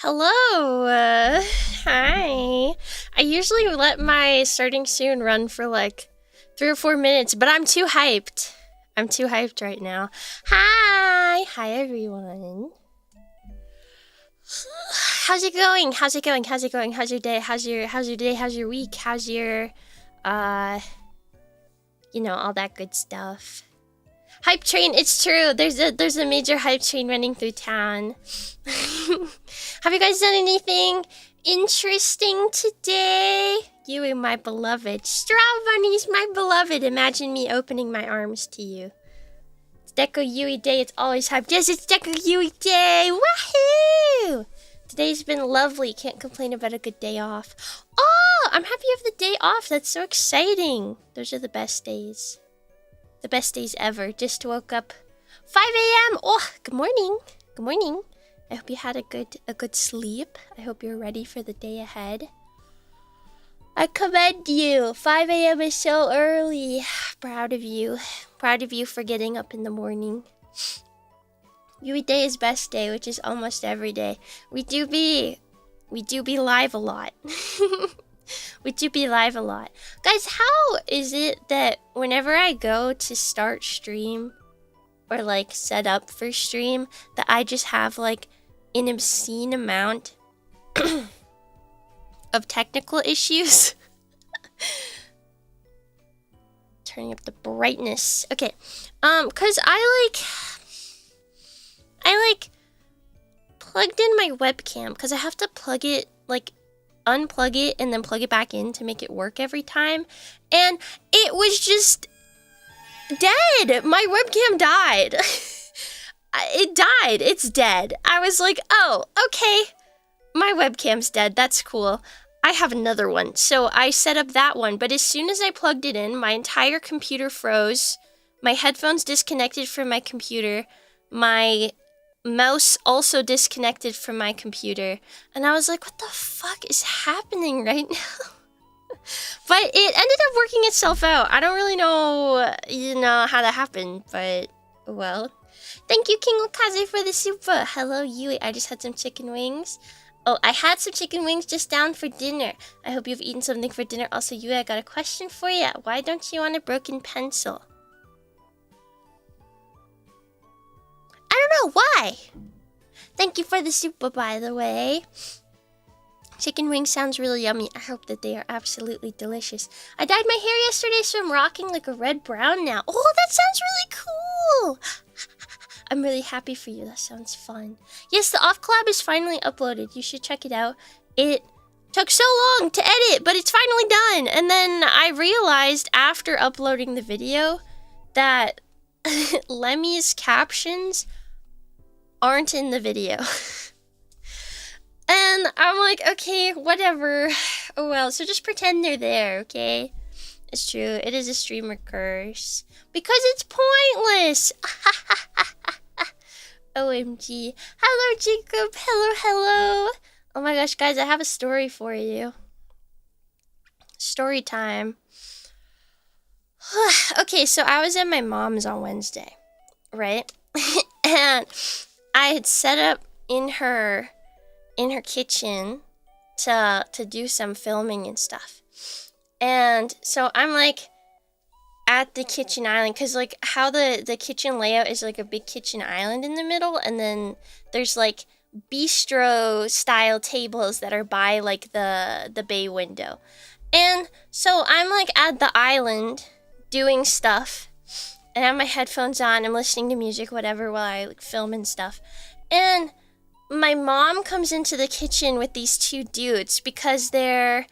Hello. Hi. I usually let my starting soon run for like 3 or 4 minutes, but I'm too hyped. I'm too hyped right now. Hi. Hi, everyone. How's it going? How's it going? How's it going? How's your day? How's your day? How's your week? How's your all that good stuff. Hype train, it's true. There's a major hype train running through town. Have you guys done anything interesting today? You, my beloved. Straw bunnies, my beloved. Imagine me opening my arms to you. It's DECOYUI day. It's always hyped. Yes, it's DECOYUI day. Woohoo! Today's been lovely. Can't complain about a good day off. Oh, I'm happy you have the day off. That's so exciting. Those are the best days. The best days ever. Just woke up 5 a.m. Oh, good morning. Good morning. I hope you had a good sleep. I hope you're ready for the day ahead. I commend you. 5 a.m. is so early. Proud of you. Proud of you for getting up in the morning. Yui day is best day, which is almost every day. We do be live a lot. We do be live a lot. Guys, how is it that whenever I go to start stream or like set up for stream, that I just have like an obscene amount of technical issues? Turning up the brightness. Okay. Cause I plugged in my webcam because I have to plug it, like unplug it and then plug it back in to make it work every time, and it was just dead. My webcam died. It died. It's dead. I was like, oh, okay, my webcam's dead. That's cool. I have another one, so I set up that one, but as soon as I plugged it in, my entire computer froze. My headphones disconnected from my computer. My mouse also disconnected from my computer, and I was like, what the fuck is happening right now? But it ended up working itself out. I don't really know, how that happened, but well. Thank you, King Okaze, for the super. Hello, Yui. I just had some chicken wings. Oh, I had some chicken wings just down for dinner. I hope you've eaten something for dinner. Also, Yui, I got a question for you. Why don't you want a broken pencil? I don't know why. Thank you for the super, by the way. Chicken wings sounds really yummy. I hope that they are absolutely delicious. I dyed my hair yesterday, so I'm rocking like a red brown now. Oh, that sounds really cool. I'm really happy for you. That sounds fun. Yes, the off collab is finally uploaded. You should check it out. It took so long to edit, but it's finally done. And then I realized after uploading the video that Lemmy's captions aren't in the video. And I'm like, okay, whatever. Oh well, so just pretend they're there, okay? It's true, it is a streamer curse. Because it's pointless! OMG. Hello, Jacob. Hello, hello. Oh my gosh, guys, I have a story for you. Story time. Okay, so I was at my mom's on Wednesday, right? And I had set up in her kitchen to do some filming and stuff. And so I'm like at the kitchen island, because like how the kitchen layout is like a big kitchen island in the middle, and then there's like bistro style tables that are by like the bay window. And so I'm like at the island doing stuff, and I have my headphones on, I'm listening to music, whatever, while I like film and stuff. And my mom comes into the kitchen with these two dudes because they're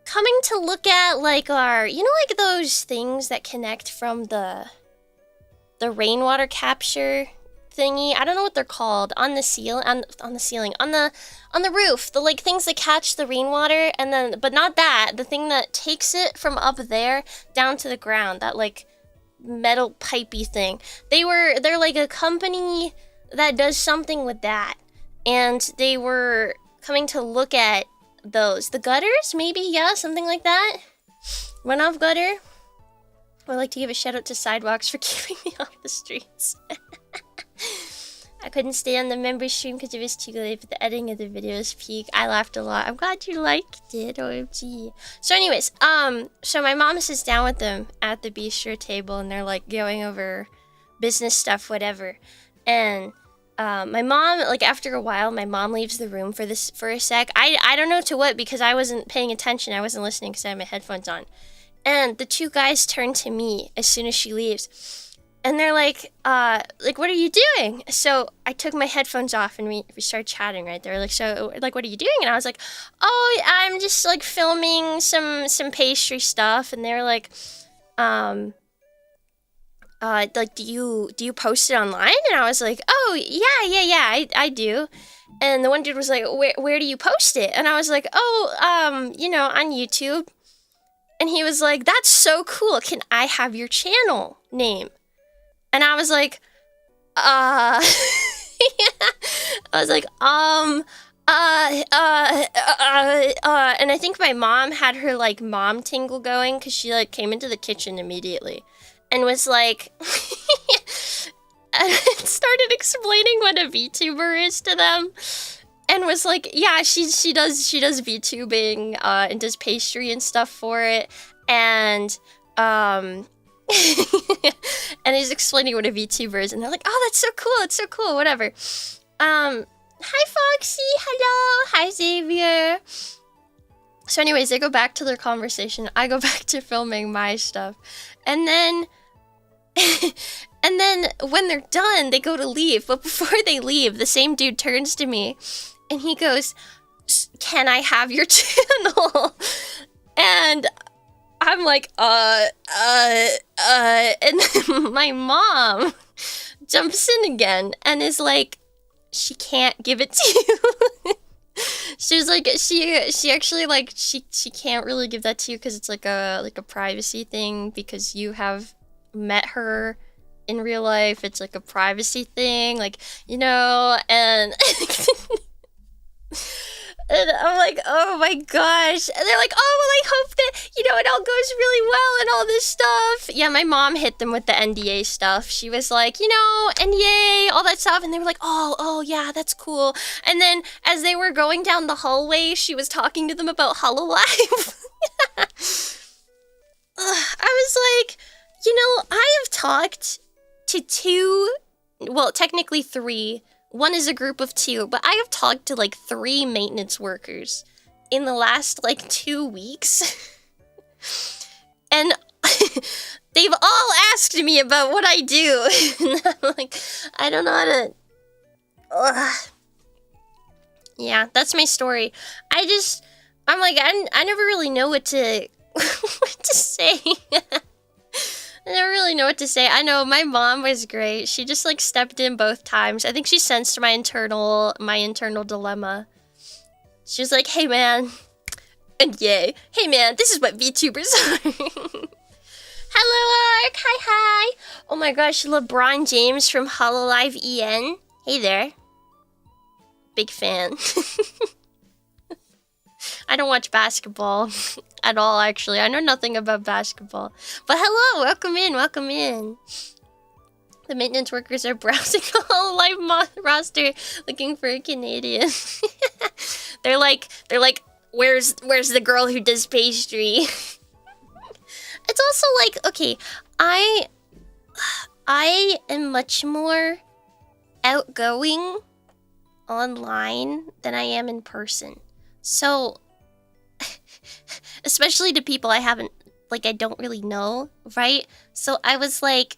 coming to look at like our, like those things that connect from the rainwater capture thingy. I don't know what they're called. On the ceiling, on the roof, the like things that catch the rainwater, and then, but not that, the thing that takes it from up there down to the ground, that like metal pipey thing. They're like a company that does something with that, and they were coming to look at those. The gutters, maybe, yeah, something like that. Runoff gutter. I'd like to give a shout out to Sidewalks for keeping me off the streets. couldn't stay on the member stream because it was too late, but the editing of the videos peak. I laughed a lot. I'm glad you liked it, OMG. So anyways, so my mom sits down with them at the bistro table, and they're like going over business stuff, whatever. And my mom, like after a while, my mom leaves the room for a sec. I don't know to what, because I wasn't paying attention. I wasn't listening because I had my headphones on. And the two guys turn to me as soon as she leaves. And they're like, what are you doing? So I took my headphones off and we started chatting, right? They're like, so, like, what are you doing? And I was like, oh, I'm just, like, filming some pastry stuff. And they were like, like, do you post it online? And I was like, oh, yeah, I do. And the one dude was like, where do you post it? And I was like, oh, you know, on YouTube. And he was like, that's so cool. Can I have your channel name? And I was like, I was like, and I think my mom had her, like, mom tingle going, because she, like, came into the kitchen immediately and was like, and started explaining what a VTuber is to them, and was like, yeah, she does VTubing, and does pastry and stuff for it, and, and he's explaining what a VTuber is, and they're like, oh, that's so cool, whatever. Hi, Foxy, hello, hi, Xavier. So anyways, they go back to their conversation, I go back to filming my stuff, and then, and then when they're done, they go to leave, but before they leave, the same dude turns to me, and he goes, can I have your channel? And I'm like, and my mom jumps in again and is like, she can't give it to you. She was like, she actually, like, she can't really give that to you because it's like a privacy thing, because you have met her in real life. It's like a privacy thing, like, you know, and and I'm like, oh my gosh. And they're like, oh, well, I hope that, you know, it all goes really well and all this stuff. Yeah, my mom hit them with the NDA stuff. She was like, you know, NDA, all that stuff. And they were like, oh, yeah, that's cool. And then as they were going down the hallway, she was talking to them about HoloLive. I was like, you know, I have talked to two, well, technically three. One is a group of two, but I have talked to, like, 3 maintenance workers in the last, like, 2 weeks. And they've all asked me about what I do. And I'm like, I don't know how to... Ugh. Yeah, that's my story. I'm like, I never really know what to, what to say. I never really know what to say. I know my mom was great. She just, like, stepped in both times. I think she sensed my internal dilemma. She was like, hey man, and yay, hey man, this is what VTubers are. Hello, Ark, hi. Oh my gosh, LeBron James from HoloLive EN. Hey there. Big fan. I don't watch basketball at all, actually. I know nothing about basketball. But hello, welcome in. The maintenance workers are browsing the HoloLive roster looking for a Canadian. They're like, where's the girl who does pastry? It's also like, okay, I am much more outgoing online than I am in person. So, especially to people I don't really know, right? So I was like,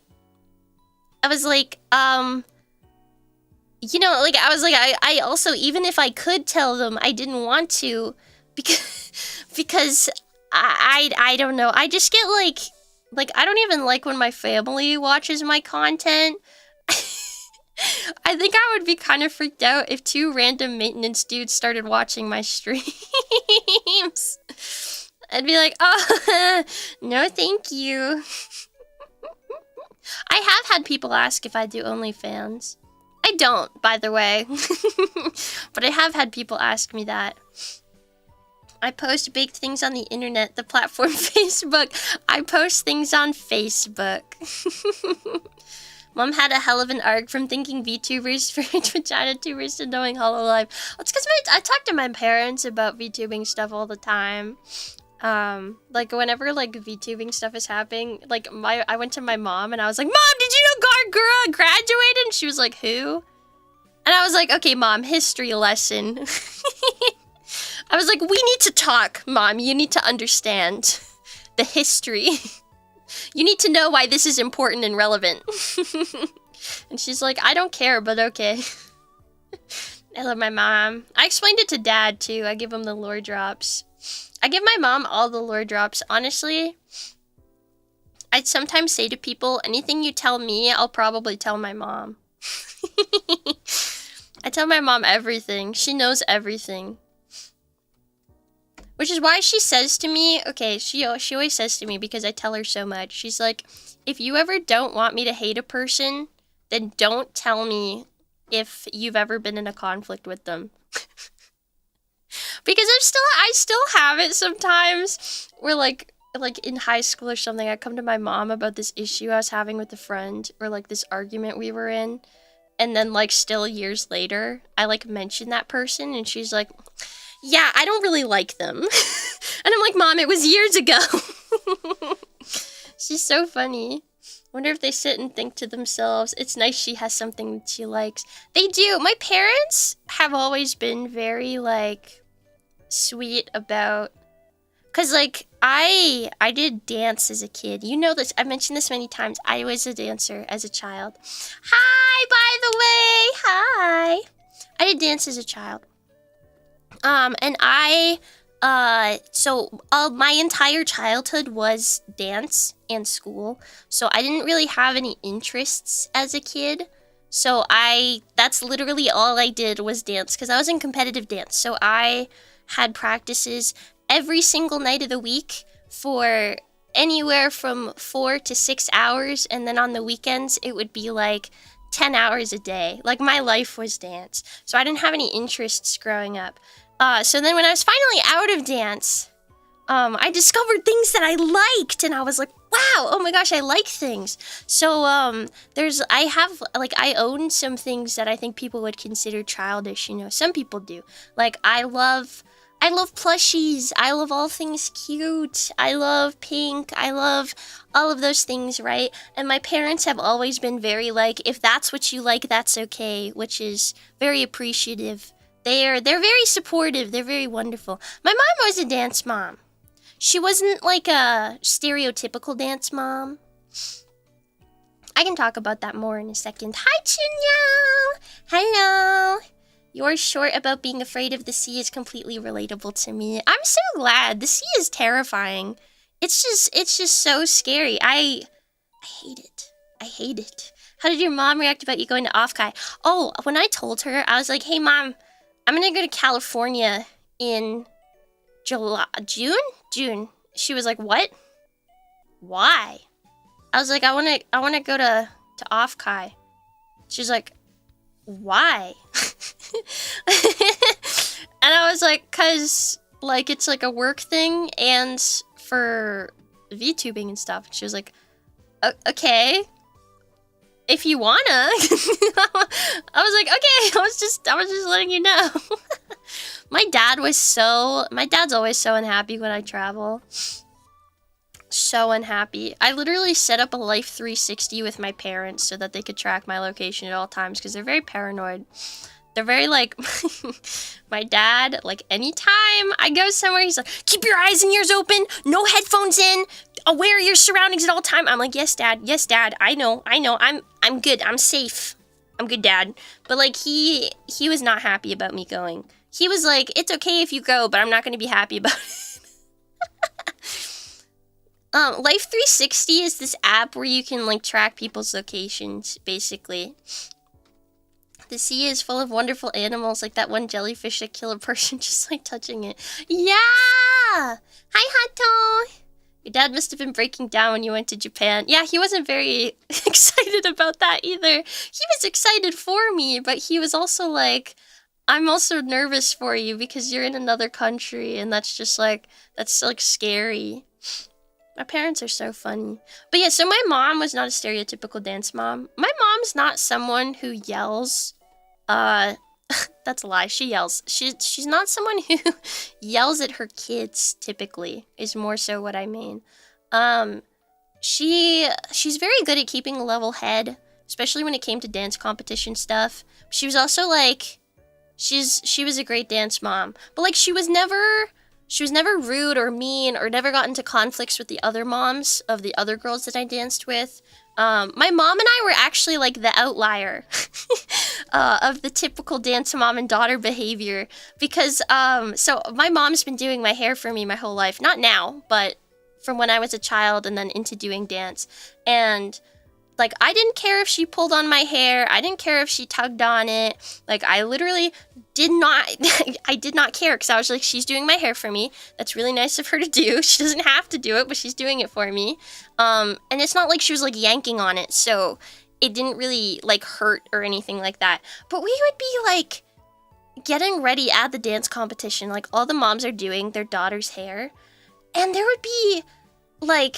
you know, like, I also, even if I could tell them, I didn't want to, because I don't know, I just get like, I don't even like when my family watches my content. I think I would be kind of freaked out if 2 random maintenance dudes started watching my streams. I'd be like, oh, no thank you. I have had people ask if I do OnlyFans. I don't, by the way. But I have had people ask me that. I post baked things on the internet, the platform Facebook. I post things on Facebook. Mom had a hell of an arc from thinking VTubers for vagina tubers to knowing Hololive. It's because I talk to my parents about VTubing stuff all the time. Like whenever like VTubing stuff is happening, like I went to my mom and I was like, Mom, did you know Gargura graduated? And she was like, who? And I was like, okay, Mom, history lesson. I was like, we need to talk, Mom. You need to understand the history. You need to know why this is important and relevant. And she's like, I don't care, but okay. I love my mom. I explained it to Dad, too. I give him the lore drops. I give my mom all the lore drops. Honestly, I'd sometimes say to people, anything you tell me, I'll probably tell my mom. I tell my mom everything. She knows everything. Which is why she says to me, okay, she always says to me, because I tell her so much, she's like, if you ever don't want me to hate a person, then don't tell me if you've ever been in a conflict with them. Because I still have it sometimes, where like in high school or something, I come to my mom about this issue I was having with a friend, or like this argument we were in, and then like still years later, I like mention that person, and she's like, yeah, I don't really like them. And I'm like, Mom, it was years ago. She's so funny. Wonder if they sit and think to themselves, it's nice she has something that she likes. They do. My parents have always been very, like, sweet about... Because, like, I did dance as a kid. You know this. I've mentioned this many times. I was a dancer as a child. Hi, by the way. Hi. I did dance as a child. And my entire childhood was dance and school, so I didn't really have any interests as a kid, so that's literally all I did was dance, because I was in competitive dance, so I had practices every single night of the week for anywhere from 4 to 6 hours, and then on the weekends, it would be like 10 hours a day. Like, my life was dance, so I didn't have any interests growing up. So then when I was finally out of dance, I discovered things that I liked, and I was like, wow, oh my gosh, I like things. So, I own some things that I think people would consider childish, you know, some people do. Like, I love plushies, I love all things cute, I love pink, I love all of those things, right? And my parents have always been very like, if that's what you like, that's okay, which is very appreciative. They're very supportive. They're very wonderful. My mom was a dance mom. She wasn't like a stereotypical dance mom. I can talk about that more in a second. Hi, Chunya! Hello! Your short about being afraid of the sea is completely relatable to me. I'm so glad. The sea is terrifying. It's just so scary. I hate it. I hate it. How did your mom react about you going to Off-Kai? Oh, when I told her, I was like, hey, Mom, I'm gonna go to California in June. She was like, what? Why? I was like, I wanna go to Off-Kai. She's like, why? And I was like, cause like it's like a work thing and for VTubing and stuff. She was like, okay. If you wanna. I was like, okay, I was just letting you know. My dad's always so unhappy when I travel. So unhappy. I literally set up a Life 360 with my parents so that they could track my location at all times, because they're very paranoid. They're very like, my dad, like anytime I go somewhere, he's like, keep your eyes and ears open, no headphones in, aware of your surroundings at all time. I'm like, yes, Dad, I know, I'm good, I'm safe. I'm good, Dad. But like, he was not happy about me going. He was like, it's okay if you go, but I'm not going to be happy about it. Life 360 is this app where you can like track people's locations, basically. The sea is full of wonderful animals, like that one jellyfish that killed a person just like touching it. Yeah! Hi, Hato! Your dad must have been breaking down when you went to Japan. Yeah, he wasn't very excited about that either. He was excited for me, but he was also like, I'm also nervous for you because you're in another country, and that's just like, that's like scary. My parents are so funny. But yeah, so my mom was not a stereotypical dance mom. My mom's not someone who yells. That's a lie. She yells. She's not someone who yells at her kids, typically, is more so what I mean. She's very good at keeping a level head, especially when it came to dance competition stuff. She was also like, she was a great dance mom. But like she was never rude or mean or never got into conflicts with the other moms of the other girls that I danced with. My mom and I were actually like the outlier of the typical dance mom and daughter behavior because so my mom's been doing my hair for me my whole life. Not now, but from when I was a child and then into doing dance. And like, I didn't care if she pulled on my hair. I didn't care if she tugged on it. Like, I literally did not, I did not care because I was like, she's doing my hair for me. That's really nice of her to do. She doesn't have to do it, but she's doing it for me. And it's not like she was like yanking on it. So it didn't really like hurt or anything like that. But we would be like getting ready at the dance competition. Like all the moms are doing their daughter's hair. And there would be like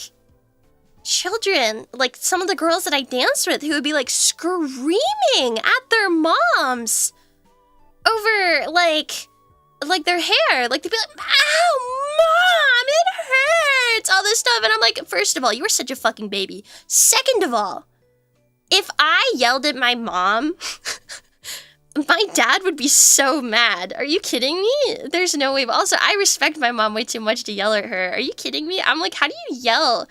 children, like some of the girls that I danced with who would be like screaming at their moms over like their hair. Like they'd be like, ow, mom, it hurts, all this stuff. And I'm like, first of all, you were such a fucking baby. Second of all, if I yelled at my mom, my dad would be so mad. Are you kidding me? There's no way. But also, I respect my mom way too much to yell at her. Are you kidding me? I'm like, how do you yell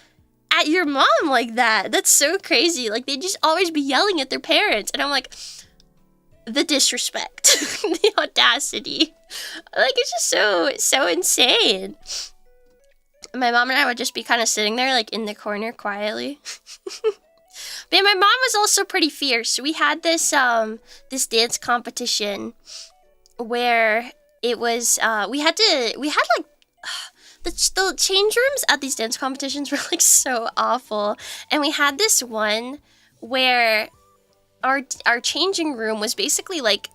at your mom like that? That's so crazy. Like, they just always be yelling at their parents. And I'm like, the disrespect, the audacity. Like, it's just so insane. My mom and I would just be kind of sitting there, like, in the corner quietly. But yeah, my mom was also pretty fierce. We had this this dance competition where it was we had like the change rooms at these dance competitions were like so awful. And we had this one where our changing room was basically like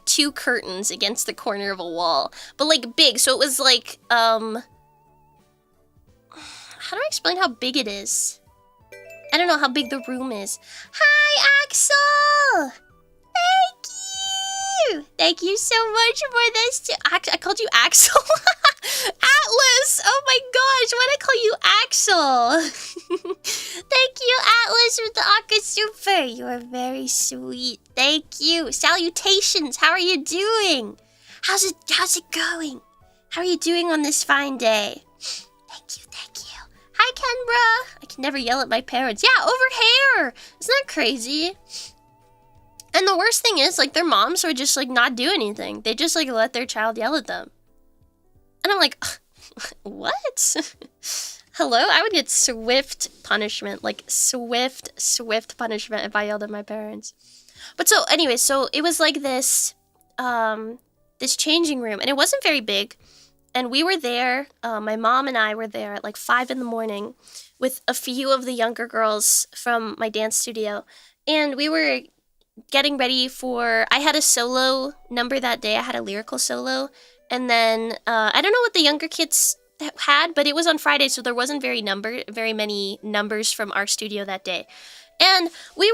2 curtains against the corner of a wall, but like big. So it was like how do I explain how big it is? I don't know how big the room is. Hi, Axel! Thank you! Thank you so much for this too. I called you Axel? Atlas! Oh my gosh, why did I call you Axel? Thank you, Atlas, with the Aqua Super. You are very sweet. Thank you. Salutations, how are you doing? How's it going? How are you doing on this fine day? Thank you. Hi, Kenbra. I can never yell at my parents. Yeah, over hair. Isn't that crazy? And the worst thing is, like, their moms would just, like, not do anything. They just, like, let their child yell at them. And I'm like, what? Hello? I would get swift punishment. Like, swift punishment if I yelled at my parents. But so, anyway, so it was like this, this changing room. And it wasn't very big. And we were there, my mom and I were there at like 5 in the morning with a few of the younger girls from my dance studio. And we were getting ready for, I had a solo number that day. I had a lyrical solo. And then, I don't know what the younger kids had, but it was on Friday, so there wasn't very many numbers from our studio that day. And we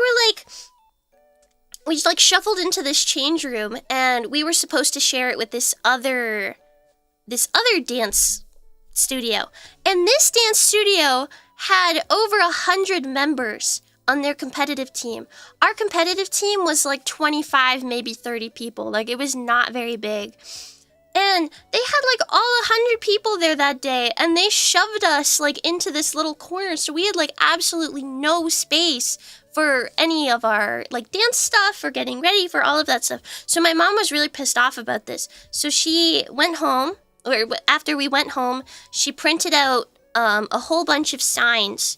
just like shuffled into this change room, and we were supposed to share it with this other dance studio. And this dance studio had over 100 members on their competitive team. Our competitive team was like 25, maybe 30 people. Like, it was not very big. And they had like all 100 people there that day, and they shoved us like into this little corner. So we had like absolutely no space for any of our like dance stuff or getting ready for all of that stuff. So my mom was really pissed off about this. So she went home, or after we went home, she printed out a whole bunch of signs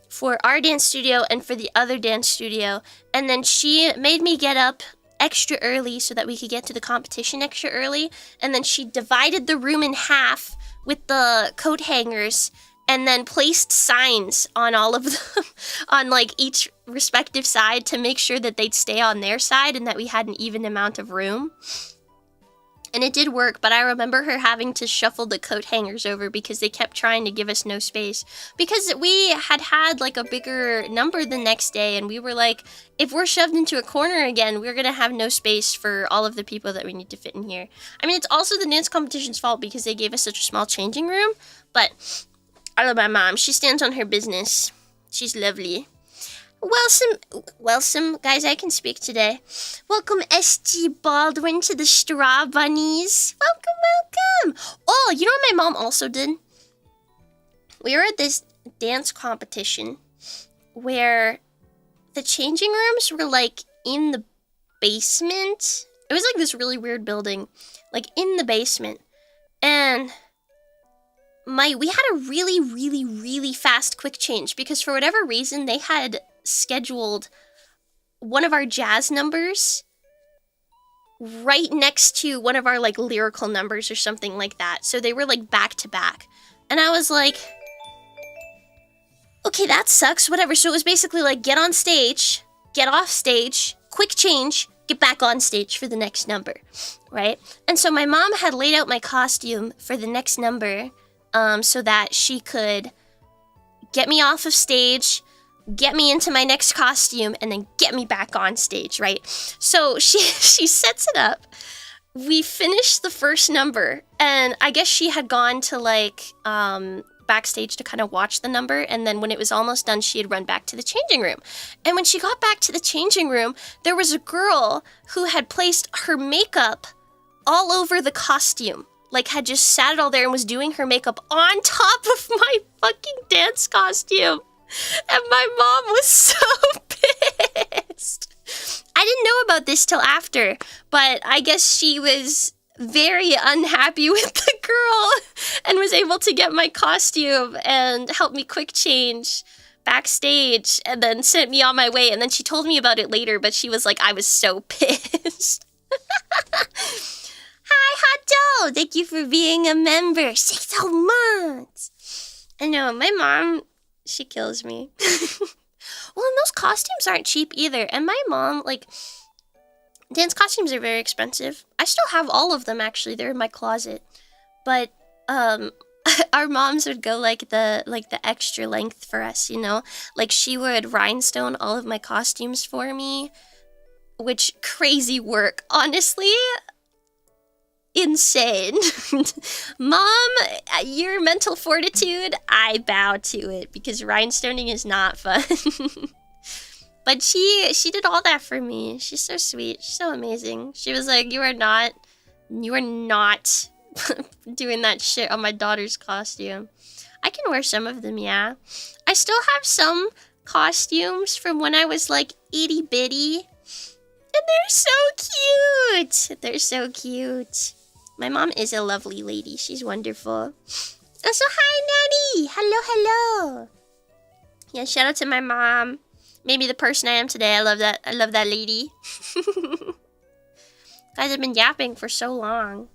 for our dance studio and for the other dance studio. And then she made me get up extra early so that we could get to the competition extra early. And then she divided the room in half with the coat hangers and then placed signs on all of them on like each respective side to make sure that they'd stay on their side and that we had an even amount of room. And it did work, but I remember her having to shuffle the coat hangers over because they kept trying to give us no space. Because we had like a bigger number the next day, and we were like, if we're shoved into a corner again, we're gonna have no space for all of the people that we need to fit in here. I mean, it's also the dance competition's fault because they gave us such a small changing room, but I love my mom. She stands on her business. She's lovely. Welcome, guys, I can speak today. Welcome, SG Baldwin, to the Straw Bunnies. Welcome. Oh, you know what my mom also did? We were at this dance competition where the changing rooms were, like, in the basement. It was, like, this really weird building, like, in the basement. And we had a really, really, really fast quick change because for whatever reason, they had scheduled one of our jazz numbers right next to one of our like lyrical numbers or something like that. So they were like back to back. And I was like, okay, that sucks, whatever. So it was basically like get on stage, get off stage, quick change, get back on stage for the next number, right? And so my mom had laid out my costume for the next number so that she could get me off of stage, get me into my next costume, and then get me back on stage, right? So she sets it up. We finished the first number, and I guess she had gone to like backstage to kind of watch the number, and then when it was almost done, she had run back to the changing room. And when she got back to the changing room, there was a girl who had placed her makeup all over the costume. Like, had just sat it all there and was doing her makeup on top of my fucking dance costume. And my mom was so pissed. I didn't know about this till after, but I guess she was very unhappy with the girl and was able to get my costume and help me quick change backstage and then sent me on my way. And then she told me about it later, but she was like, I was so pissed. Hi, Hot Dough! Thank you for being a member. 6 whole months. I know, my mom, she kills me. Well, and those costumes aren't cheap either. And my mom, like, dance costumes are very expensive. I still have all of them, actually. They're in my closet. But, our moms would go, like, the extra length for us, you know? Like, she would rhinestone all of my costumes for me. Which, crazy work. Honestly, insane. Mom, your mental fortitude, I bow to it because rhinestoning is not fun. But she did all that for me. She's so sweet. She's so amazing. She was like, you are not doing that shit on my daughter's costume. I can wear some of them, yeah. I still have some costumes from when I was like itty bitty. And they're so cute. They're so cute. My mom is a lovely lady. She's wonderful. Also, hi, Natty. Hello. Yeah, shout out to my mom. Maybe the person I am today. I love that. I love that lady. Guys, I've been yapping for so long.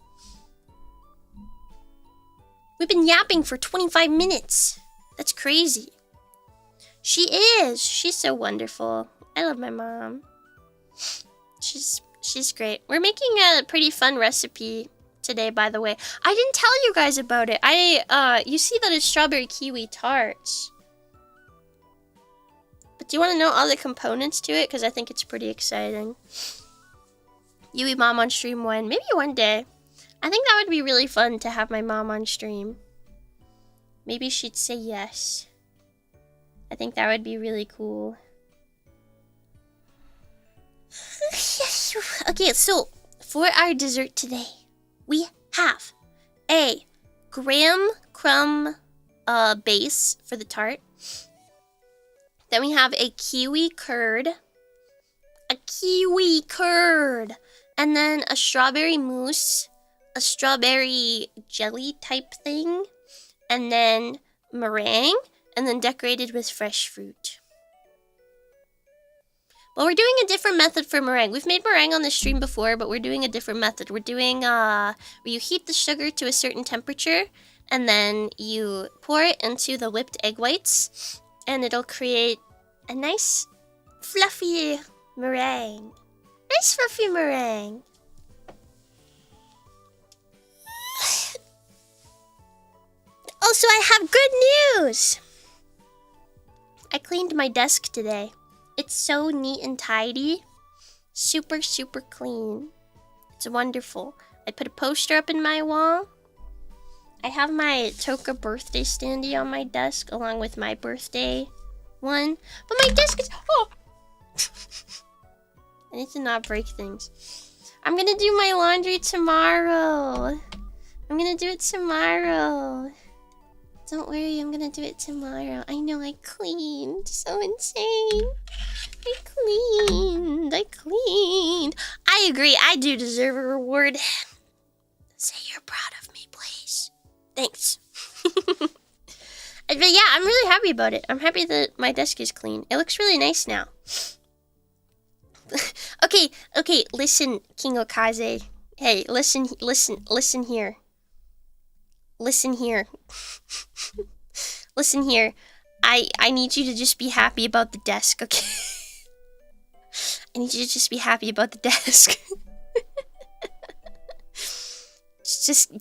We've been yapping for 25 minutes. That's crazy. She is. She's so wonderful. I love my mom. She's great. We're making a pretty fun recipe today, by the way. I didn't tell you guys about it. You see that it's strawberry kiwi tarts. But do you want to know all the components to it? Because I think it's pretty exciting. Yui mom on stream one. Maybe one day. I think that would be really fun to have my mom on stream. Maybe she'd say yes. I think that would be really cool. Okay, so for our dessert today, we have a graham crumb base for the tart. Then we have a kiwi curd. And then a strawberry mousse, a strawberry jelly type thing, and then meringue, and then decorated with fresh fruit. But we're doing a different method for meringue. We've made meringue on the stream before, but we're doing a different method. We're doing, where you heat the sugar to a certain temperature, and then you pour it into the whipped egg whites, and it'll create a nice, fluffy meringue. Nice fluffy meringue. Also, I have good news. I cleaned my desk today. It's so neat and tidy. Super, super clean. It's wonderful. I put a poster up in my wall. I have my Toka birthday standee on my desk along with my birthday one. But my desk is... Oh! I need to not break things. I'm gonna do my laundry tomorrow. I'm gonna do it tomorrow. Don't worry, I'm gonna do it tomorrow. I know I cleaned. So insane. I cleaned. I agree, I do deserve a reward. Say you're proud of me, please. Thanks. But yeah, I'm really happy about it. I'm happy that my desk is clean. It looks really nice now. Okay, listen, King Okaze. Hey, listen here. Listen here. Listen here. I need you to just be happy about the desk, okay? I need you to just be happy about the desk.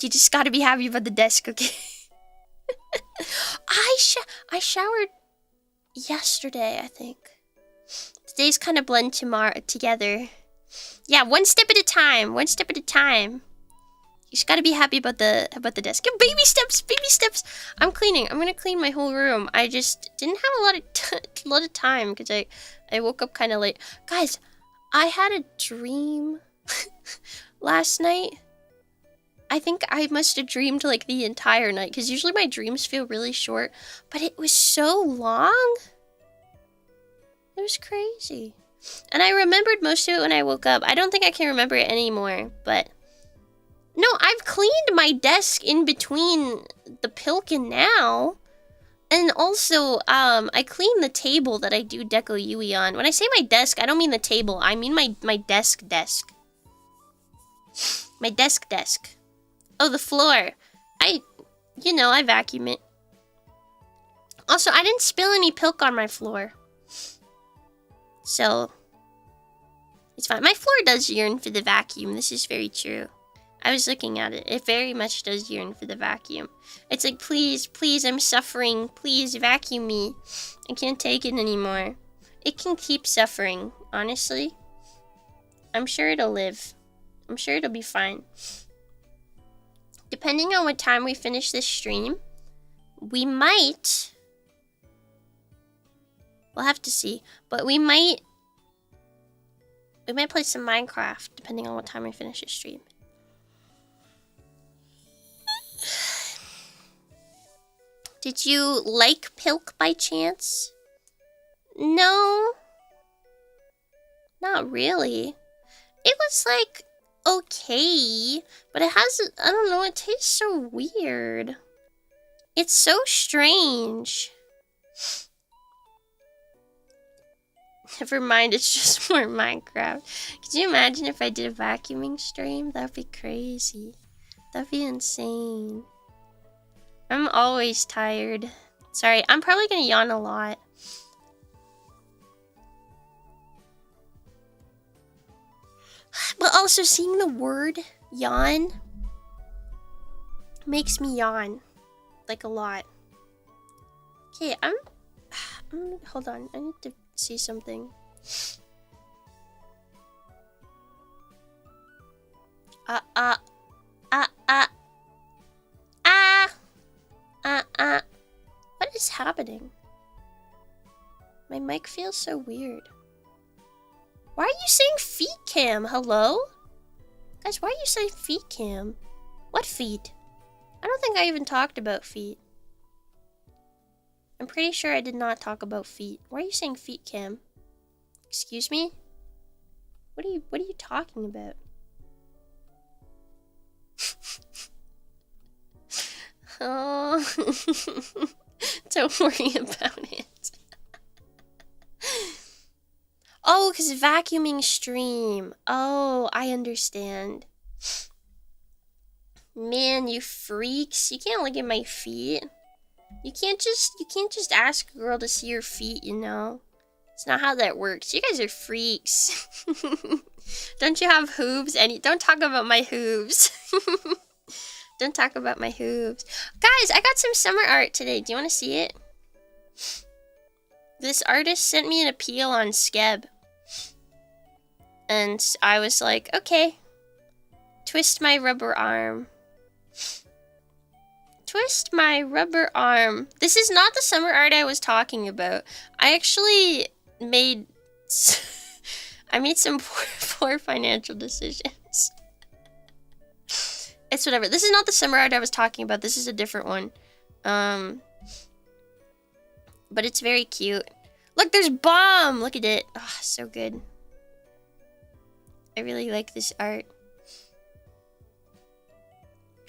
You just gotta be happy about the desk, okay? I showered yesterday, I think. The days kind of blend together. Yeah, one step at a time. One step at a time. You just gotta be happy about the desk. Baby steps, baby steps. I'm cleaning. I'm gonna clean my whole room. I just didn't have a lot of time because I woke up kind of late. Guys, I had a dream last night. I think I must have dreamed like the entire night because usually my dreams feel really short, but it was so long. It was crazy. And I remembered most of it when I woke up. I don't think I can remember it anymore, but no, I've cleaned my desk in between the pilk and now. And also, I cleaned the table that I do DECOYUI on. When I say my desk, I don't mean the table. I mean my desk. My desk. Oh, the floor. I vacuum it. Also, I didn't spill any pilk on my floor. So, it's fine. My floor does yearn for the vacuum. This is very true. I was looking at it. It very much does yearn for the vacuum. It's like, please, I'm suffering. Please vacuum me. I can't take it anymore. It can keep suffering, honestly. I'm sure it'll live. I'm sure it'll be fine. Depending on what time we finish this stream, we might... We'll have to see. But we might play some Minecraft, depending on what time we finish this stream. Did you like Pilk by chance? No. Not really. It was like, okay. But it has, I don't know, it tastes so weird. It's so strange. Never mind, it's just more Minecraft. Could you imagine if I did a vacuuming stream? That'd be crazy. That'd be insane. I'm always tired. Sorry, I'm probably gonna yawn a lot. But also seeing the word yawn makes me yawn. Like a lot. Okay, hold on, I need to see something. What is happening? My mic feels so weird. Why are you saying feet cam? Hello? Guys, why are you saying feet cam? What feet? I don't think I even talked about feet. I'm pretty sure I did not talk about feet. Why are you saying feet cam? Excuse me? What are you talking about? Oh, don't worry about it. Oh, because vacuuming stream. Oh, I understand. Man, you freaks. You can't look at my feet. You can't just ask a girl to see your feet, you know? It's not how that works. You guys are freaks. Don't you have hooves? Don't talk about my hooves. Don't talk about my hooves. Guys, I got some summer art today. Do you want to see it? This artist sent me an appeal on Skeb. And I was like, okay. Twist my rubber arm. Twist my rubber arm. This is not the summer art I was talking about. I actually made... I made some poor financial decisions. It's whatever. This is not the summer art I was talking about. This is a different one. But it's very cute. Look, there's Bomb! Look at it. Oh, so good. I really like this art.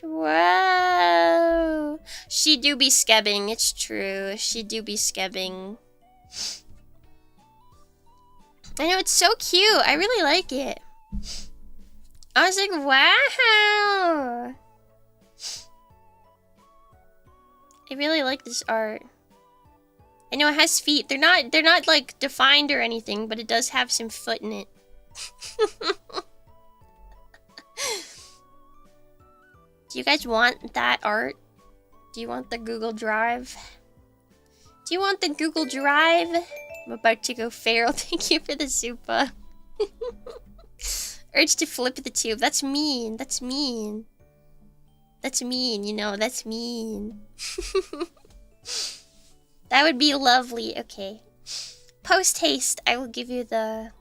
Wow. She do be skebbing. It's true. She do be skebbing. I know, it's so cute. I really like it. I was like, wow. I really like this art. I know it has feet. They're not like defined or anything, but it does have some foot in it. Do you guys want that art? Do you want the Google Drive? Do you want the Google Drive? I'm about to go feral. Thank you for the super. Urge to flip the tube. That's mean. That's mean. That's mean, you know. That's mean. That would be lovely. Okay. Post haste. I will give you the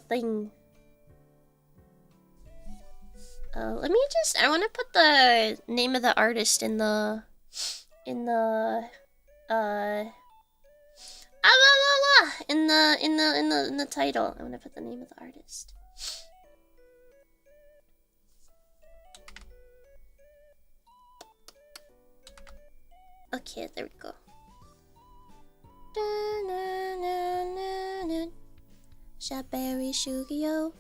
thing. Let me just... I want to put the name of the artist in the in the title. I'm gonna put the name of the artist. Okay, there we go. Strawberry Shugio.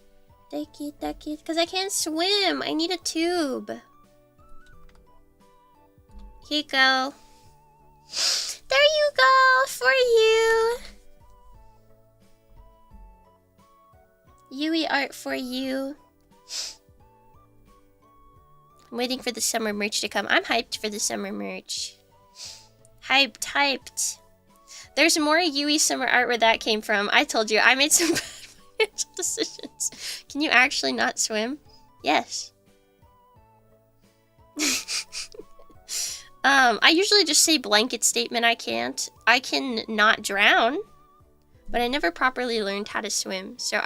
Deki. Because I can't swim. I need a tube. Here you go. There you go. For you. Yui art for you. I'm waiting for the summer merch to come. I'm hyped for the summer merch. Hyped. There's more Yui summer art where that came from. I told you, I made some bad financial decisions. Can you actually not swim? Yes. I usually just say blanket statement I can't. I can not drown, but I never properly learned how to swim. So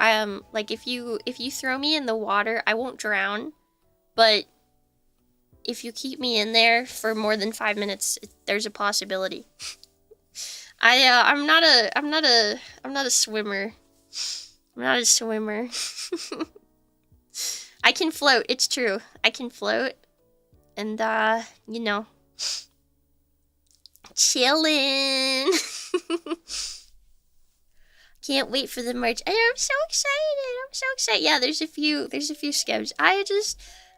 like if you throw me in the water, I won't drown, but if you keep me in there for more than 5 minutes, there's a possibility. I'm not a swimmer. I'm not a swimmer. I can float, it's true. I can float. And you know, chillin'. Can't wait for the merch. I'm so excited. Yeah, there's a few scabs. I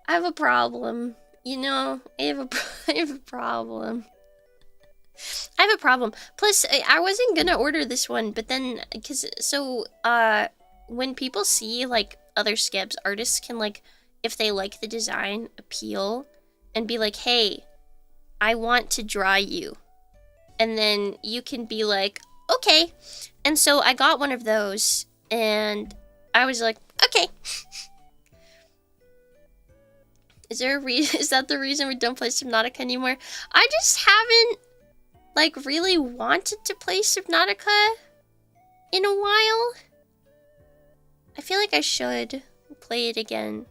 have a problem. You know, I have a problem. Plus, I wasn't gonna order this one, but then, when people see, like, other Skebs, artists can, like, if they like the design, appeal, and be like, hey, I want to draw you. And then you can be like, okay. And so I got one of those, and I was like, okay. Is that the reason we don't play Subnautica anymore? I just haven't, like, really wanted to play Subnautica in a while. I feel like I should play it again.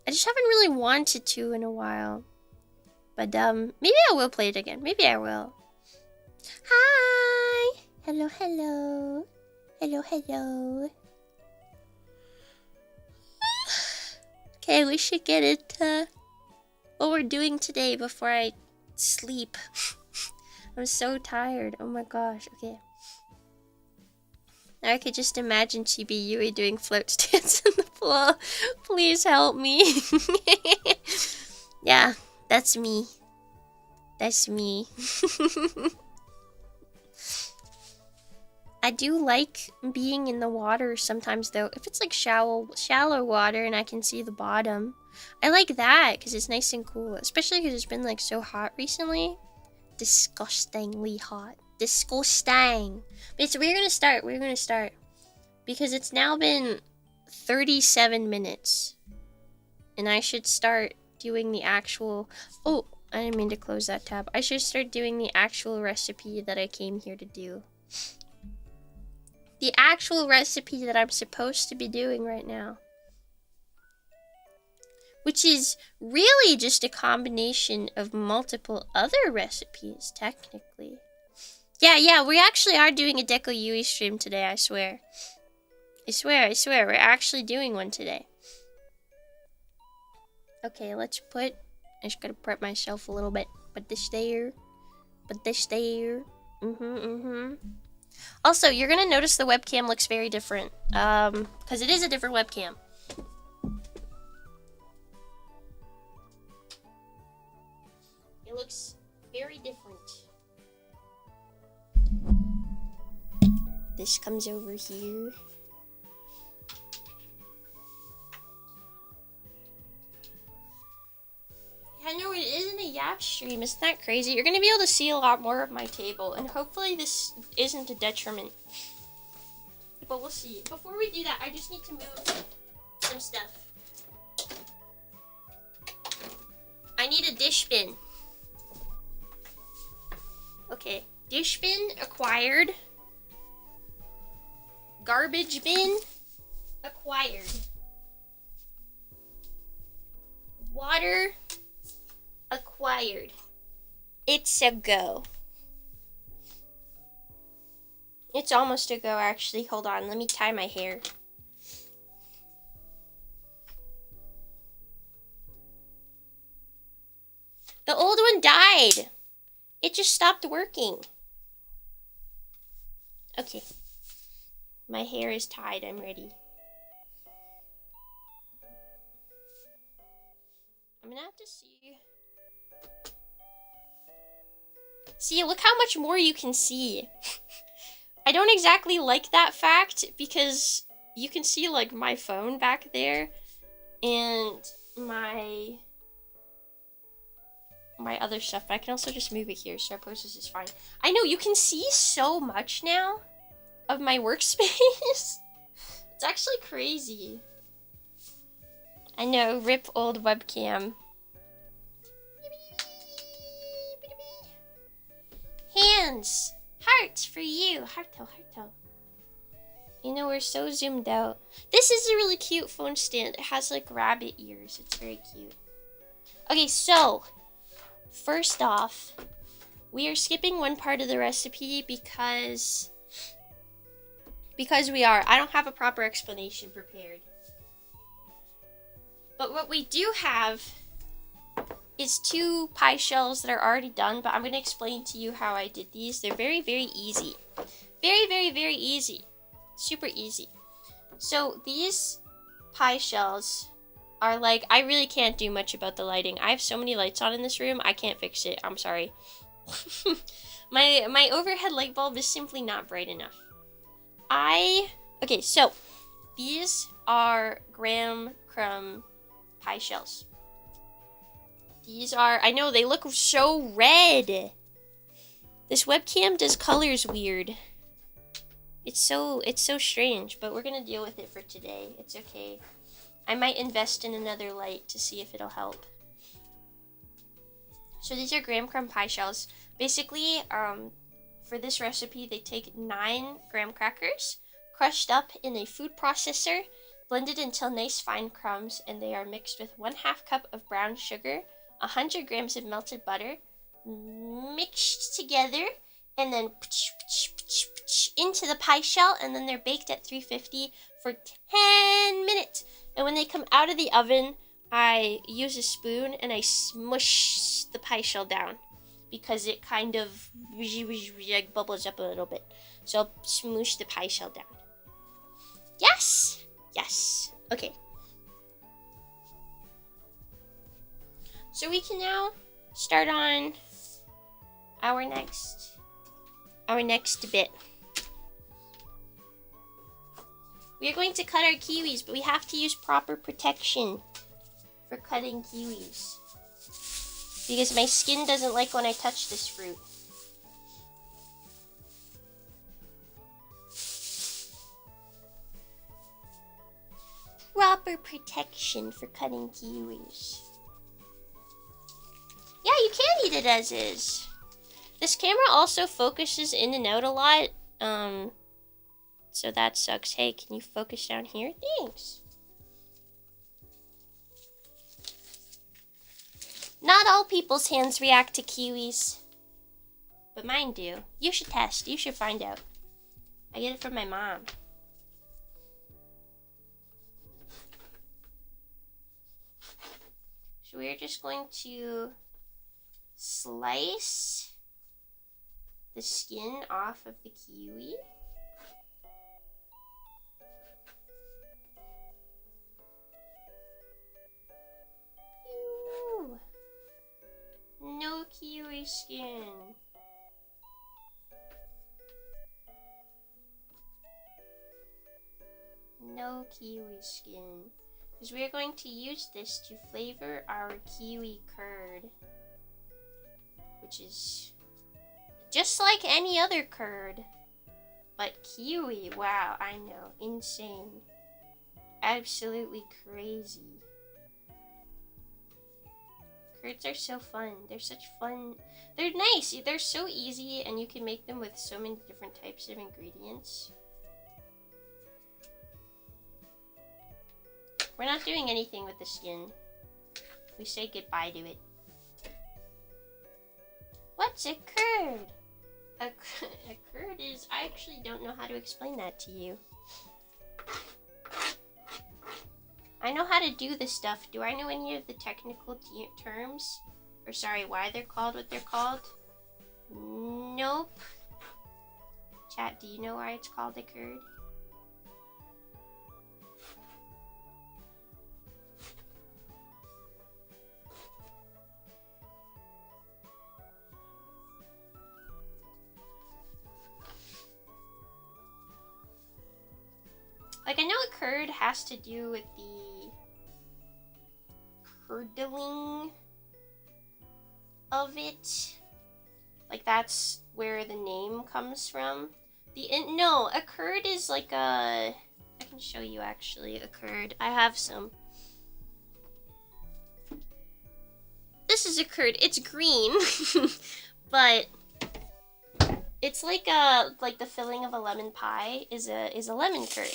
I just haven't really wanted to in a while. But, maybe I will play it again. Maybe I will. Hi! Hello. Okay, we should get into what we're doing today before I sleep. I'm so tired. Oh my gosh. Okay. I could just imagine Chibi Yui doing float stands in the pool. Please help me. Yeah, that's me. I do like being in the water sometimes, though. If it's like shallow water and I can see the bottom, I like that because it's nice and cool. Especially because it's been like so hot recently. Disgustingly hot. Disgusting. Okay, so we're gonna start. We're gonna start because it's now been 37 minutes, and I should start doing the actual. Oh, I didn't mean to close that tab. I should start doing the actual recipe that I came here to do. The actual recipe that I'm supposed to be doing right now. Which is really just a combination of multiple other recipes, technically. Yeah, we actually are doing a DECOYUI stream today, I swear. I swear, we're actually doing one today. Okay, let's put... I just gotta prep myself a little bit. Put this there. Put this there. Also, you're gonna notice the webcam looks very different. Because it is a different webcam. It looks very different. This comes over here. I know it isn't a Yap stream. Isn't that crazy? You're gonna be able to see a lot more of my table, and hopefully this isn't a detriment. But we'll see. Before we do that, I just need to move some stuff. I need a dish bin. Okay, dish bin acquired. Garbage bin acquired. Water acquired. It's a go. It's almost a go, actually. Hold on, let me tie my hair. The old one died. It just stopped working. Okay. My hair is tied. I'm ready. I'm gonna have to see. See, look how much more you can see. I don't exactly like that fact because you can see like my phone back there and my other stuff, but I can also just move it here, so I suppose this is fine. I know, you can see so much now of my workspace. It's actually crazy. I know, rip old webcam. Hands! Hearts for you! Hearto. You know, we're so zoomed out. This is a really cute phone stand. It has like rabbit ears. It's very cute. Okay, so first off, we are skipping one part of the recipe because we are. I don't have a proper explanation prepared. But what we do have is 2 pie shells that are already done, but I'm going to explain to you how I did these. They're very, very easy. Very easy. Super easy. So these pie shells are like, I really can't do much about the lighting. I have so many lights on in this room, I can't fix it. I'm sorry. my overhead light bulb is simply not bright enough. Okay, so these are graham crumb pie shells. These are, I know they look so red. This webcam does colors weird. It's so strange, but we're gonna deal with it for today. It's okay. I might invest in another light to see if it'll help. So these are graham crumb pie shells. Basically, for this recipe, they take 9 graham crackers, crushed up in a food processor, blended until nice fine crumbs, and they are mixed with 1/2 cup of brown sugar, 100 grams of melted butter, mixed together, and then into the pie shell, and then they're baked at 350 for 10 minutes. And when they come out of the oven, I use a spoon and I smush the pie shell down because it kind of like bubbles up a little bit. So I'll smoosh the pie shell down. Yes. Okay. So we can now start on our next bit. We are going to cut our kiwis, but we have to use proper protection for cutting kiwis. Because my skin doesn't like when I touch this fruit. Proper protection for cutting kiwis. Yeah, you can eat it as is. This camera also focuses in and out a lot. So that sucks. Hey, can you focus down here? Thanks. Not all people's hands react to kiwis. But mine do. You should test. You should find out. I get it from my mom. So we're just going to slice the skin off of the kiwi. Ew. No kiwi skin. No kiwi skin. Because we are going to use this to flavor our kiwi curd. Which is just like any other curd. But kiwi, wow, I know, insane. Absolutely crazy. Curds are so fun. They're such fun. They're nice. They're so easy and you can make them with so many different types of ingredients. We're not doing anything with the skin. We say goodbye to it. What's a curd? A curd is... I actually don't know how to explain that to you. I know how to do this stuff. Do I know any of the technical terms? Or sorry, why they're called what they're called? Nope. Chat, do you know why it's called a curd? Like, I know a curd has to do with the curdling of it. Like, that's where the name comes from. No, a curd is like a... I can show you, actually, a curd. I have some. This is a curd. It's green, but it's like the filling of a lemon pie is a lemon curd.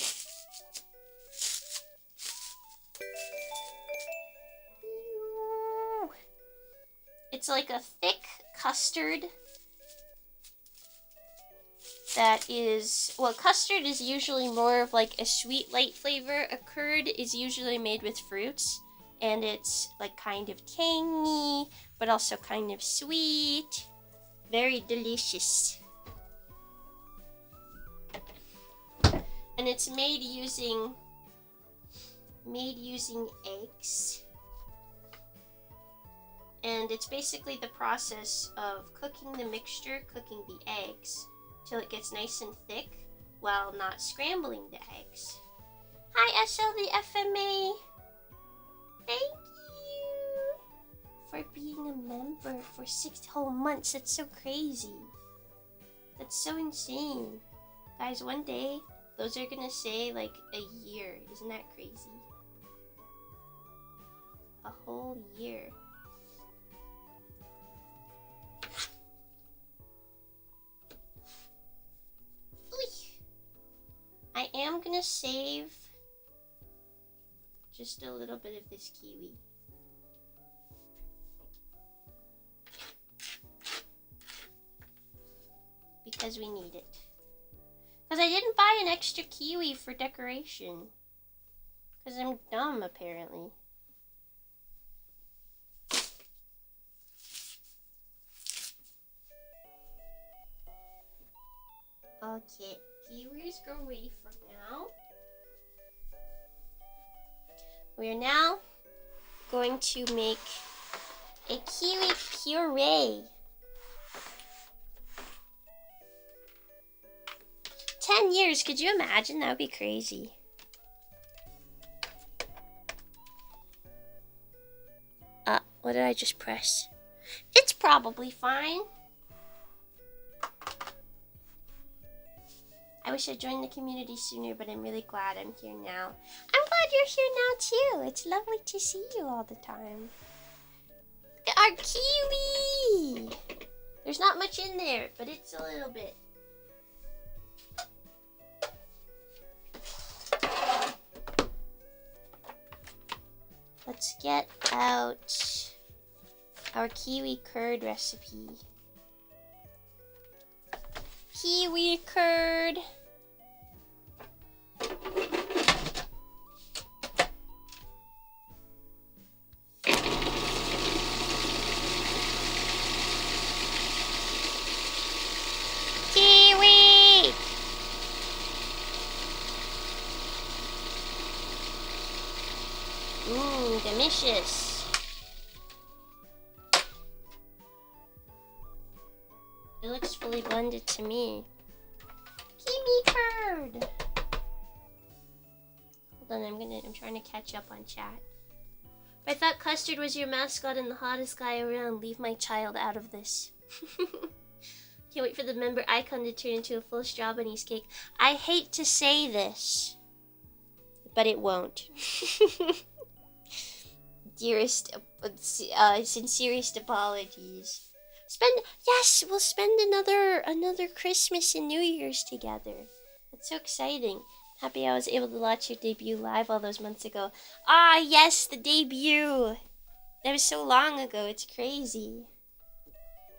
It's like a thick custard that is, well, custard is usually more of like a sweet light flavor. A curd is usually made with fruits and it's like kind of tangy, but also kind of sweet. Very delicious. And it's made using eggs. And it's basically the process of cooking the mixture, cooking the eggs, till it gets nice and thick, while not scrambling the eggs. Hi SL the FMA! Thank you for being a member for 6 whole months. That's so crazy. That's so insane. Guys, one day, those are gonna say like a year. Isn't that crazy? A whole year. I am gonna save just a little bit of this kiwi. Because we need it. Because I didn't buy an extra kiwi for decoration. Because I'm dumb, apparently. Okay. Kiwis go away for now. We are now going to make a kiwi puree. 10 years, could you imagine? That would be crazy. What did I just press? It's probably fine. I wish I joined the community sooner, but I'm really glad I'm here now. I'm glad you're here now too. It's lovely to see you all the time. Look at our kiwi! There's not much in there, but it's a little bit. Let's get out our kiwi curd recipe. Kiwi curd. Kiwi! Mmm, delicious. It looks fully blended to me. Kiwi curd. Hold on, I'm trying to catch up on chat. But I thought custard was your mascot and the hottest guy around. Leave my child out of this. Can't wait for the member icon to turn into a full strawberry cake. I hate to say this, but it won't. Dearest, sincerest apologies. Yes, we'll spend another Christmas and New Year's together. That's so exciting. Happy I was able to watch your debut live all those months ago. Ah, yes, the debut. That was so long ago. It's crazy.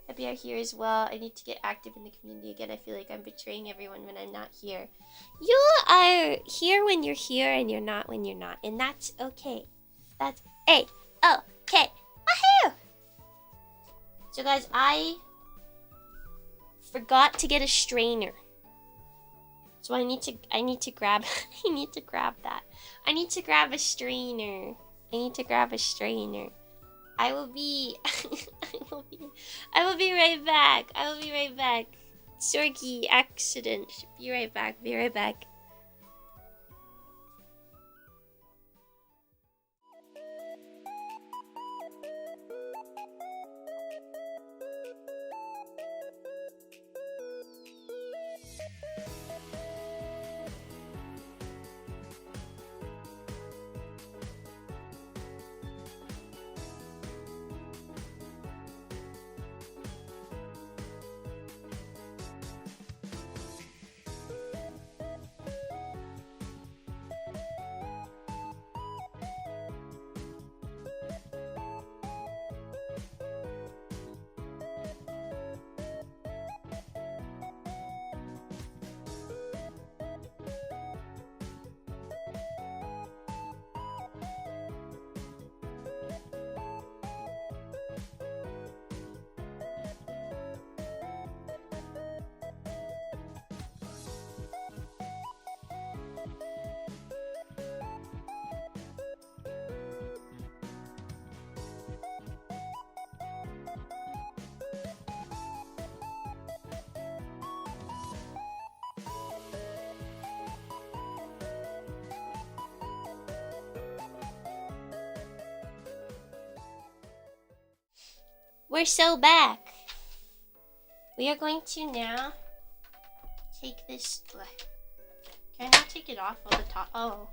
Happy you're here as well. I need to get active in the community again. I feel like I'm betraying everyone when I'm not here. You are here when you're here, and you're not when you're not, and that's okay. That's okay. Woohoo! So guys, I forgot to get a strainer. So I need to grab I need to grab that. I need to grab a strainer. I will be I will be right back. Sorky accident. Be right back. We're so back. We are going to now take this. Can I not take it off of the top? Oh.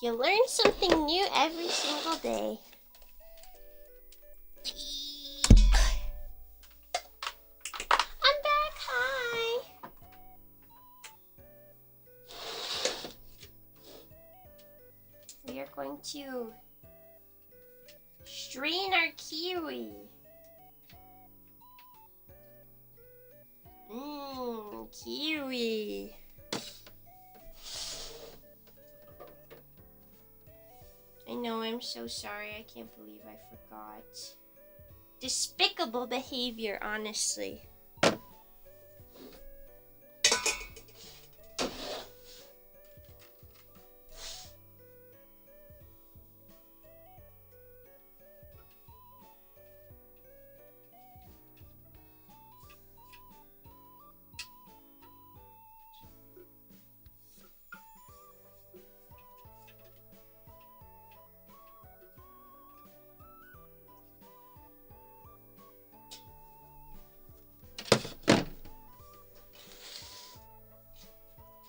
You learn something new every single day. I'm back. Hi. We are going to strain our kiwi. Kiwi. I know, I'm so sorry. I can't believe I forgot. Despicable behavior, honestly.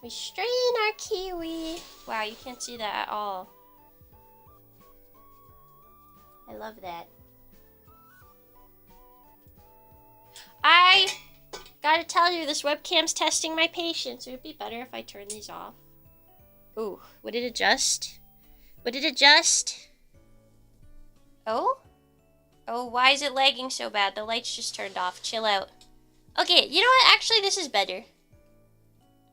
We strain our kiwi. Wow, you can't see that at all. I love that. I gotta tell you, this webcam's testing my patience. It would be better if I turn these off. Ooh, would it adjust? Would it adjust? Oh? Oh, why is it lagging so bad? The lights just turned off. Chill out. Okay, you know what? Actually, this is better.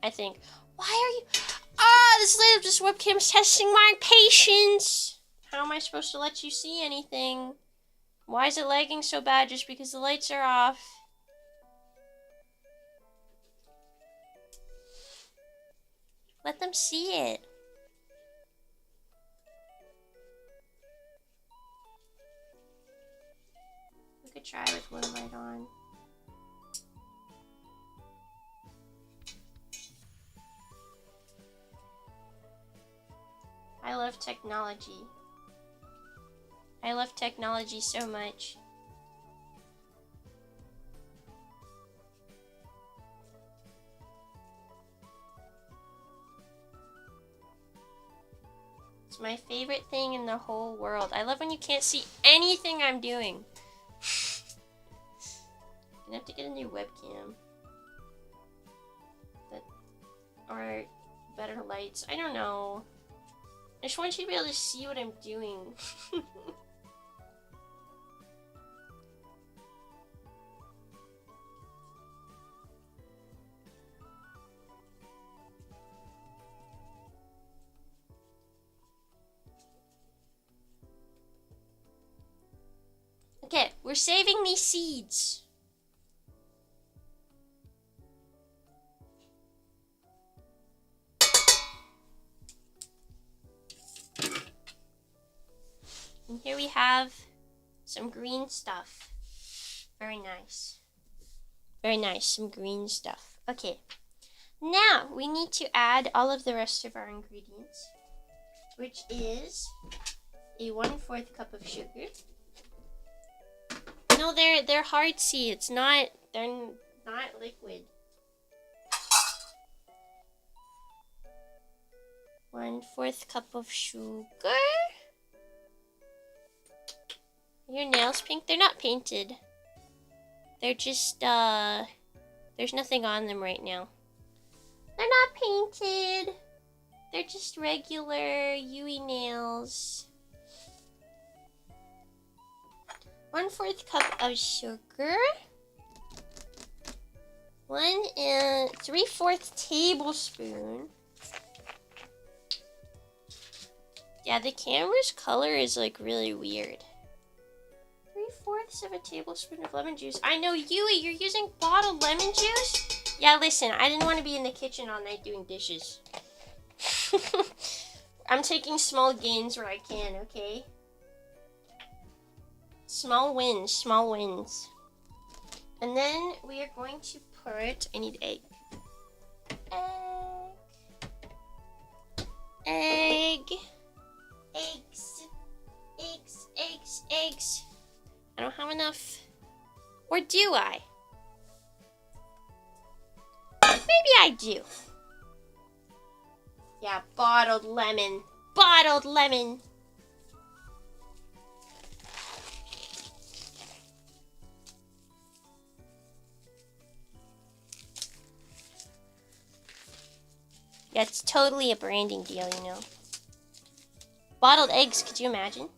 I think. Why are you... this webcam's testing my patience. How am I supposed to let you see anything? Why is it lagging so bad just because the lights are off? Let them see it. We could try with one light on. I love technology. I love technology so much. It's my favorite thing in the whole world. I love when you can't see anything I'm doing. I'm gonna have to get a new webcam. Or better lights. I don't know. I just want you to be able to see what I'm doing. Okay, we're saving these seeds. And here we have some green stuff. Very nice. Very nice, some green stuff. Okay, now we need to add all of the rest of our ingredients, which is a 1/4 cup of sugar. No, they're hard seeds, they're not liquid. 1/4 cup of sugar. Your nails pink? They're not painted. They're just, there's nothing on them right now. They're not painted. They're just regular Yui nails. 1/4 cup of sugar. 1 3/4 tablespoon. Yeah, the camera's color is like really weird. 3/4 of a tablespoon of lemon juice. I know, Yui, you're using bottled lemon juice? Yeah, listen, I didn't want to be in the kitchen all night doing dishes. I'm taking small gains where I can, okay? Small wins, small wins. And then we are going to put, I need egg. Egg. Eggs. Eggs, eggs, eggs. I don't have enough. Or do I? Maybe I do. Yeah, bottled lemon. Bottled lemon. Yeah, it's totally a branding deal, you know. Bottled eggs, could you imagine?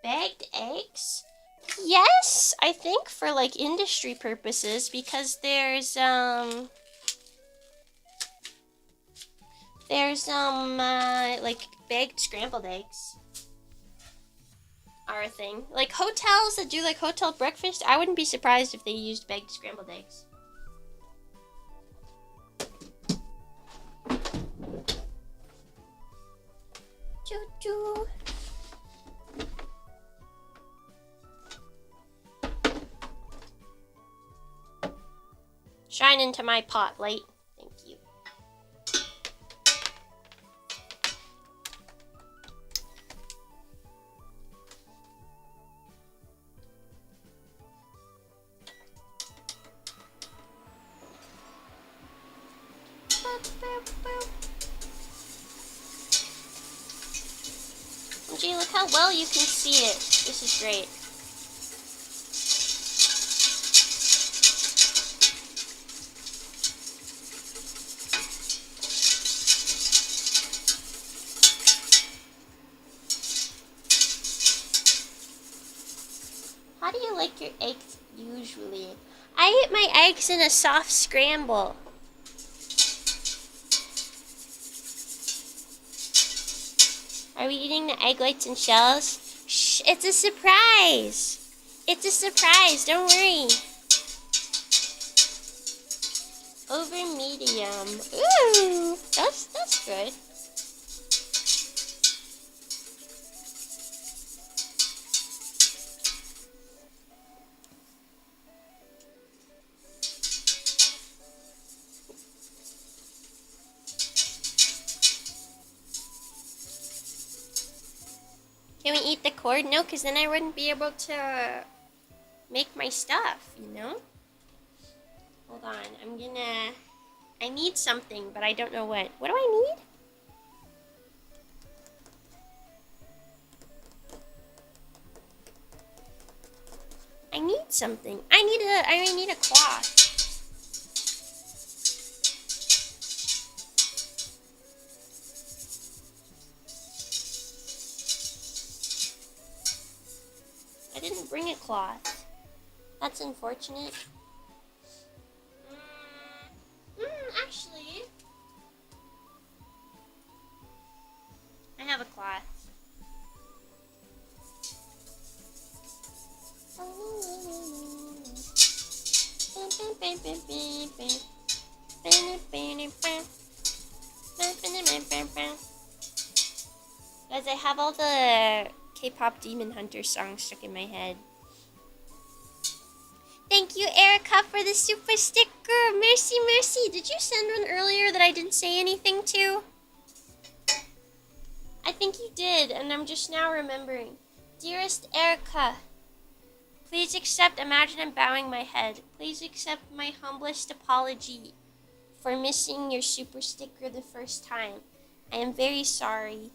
Bagged eggs? Yes, I think for like industry purposes, because there's like baked scrambled eggs are a thing. Like hotels that do like hotel breakfast, I wouldn't be surprised if they used baked scrambled eggs. Shine into my pot, light. Thank you. Gee, look how well you can see it. This is great. How do you like your eggs usually? I eat my eggs in a soft scramble. Are we eating the egg whites and shells? Shh, it's a surprise. It's a surprise, don't worry. Over medium. Ooh, that's good. Can we eat the cord? No, because then I wouldn't be able to make my stuff, you know? Hold on, I need something, but I don't know what. What do I need? I need something. I need a cloth. I didn't bring a cloth. That's unfortunate. Actually, I have a cloth. Guys, I have all the K-pop Demon Hunter songs stuck in my head. Thank you, Erica, for the super sticker. Mercy, mercy. Did you send one earlier that I didn't say anything to? I think you did, and I'm just now remembering. Dearest Erica, please accept, imagine I'm bowing my head. Please accept my humblest apology for missing your super sticker the first time. I am very sorry.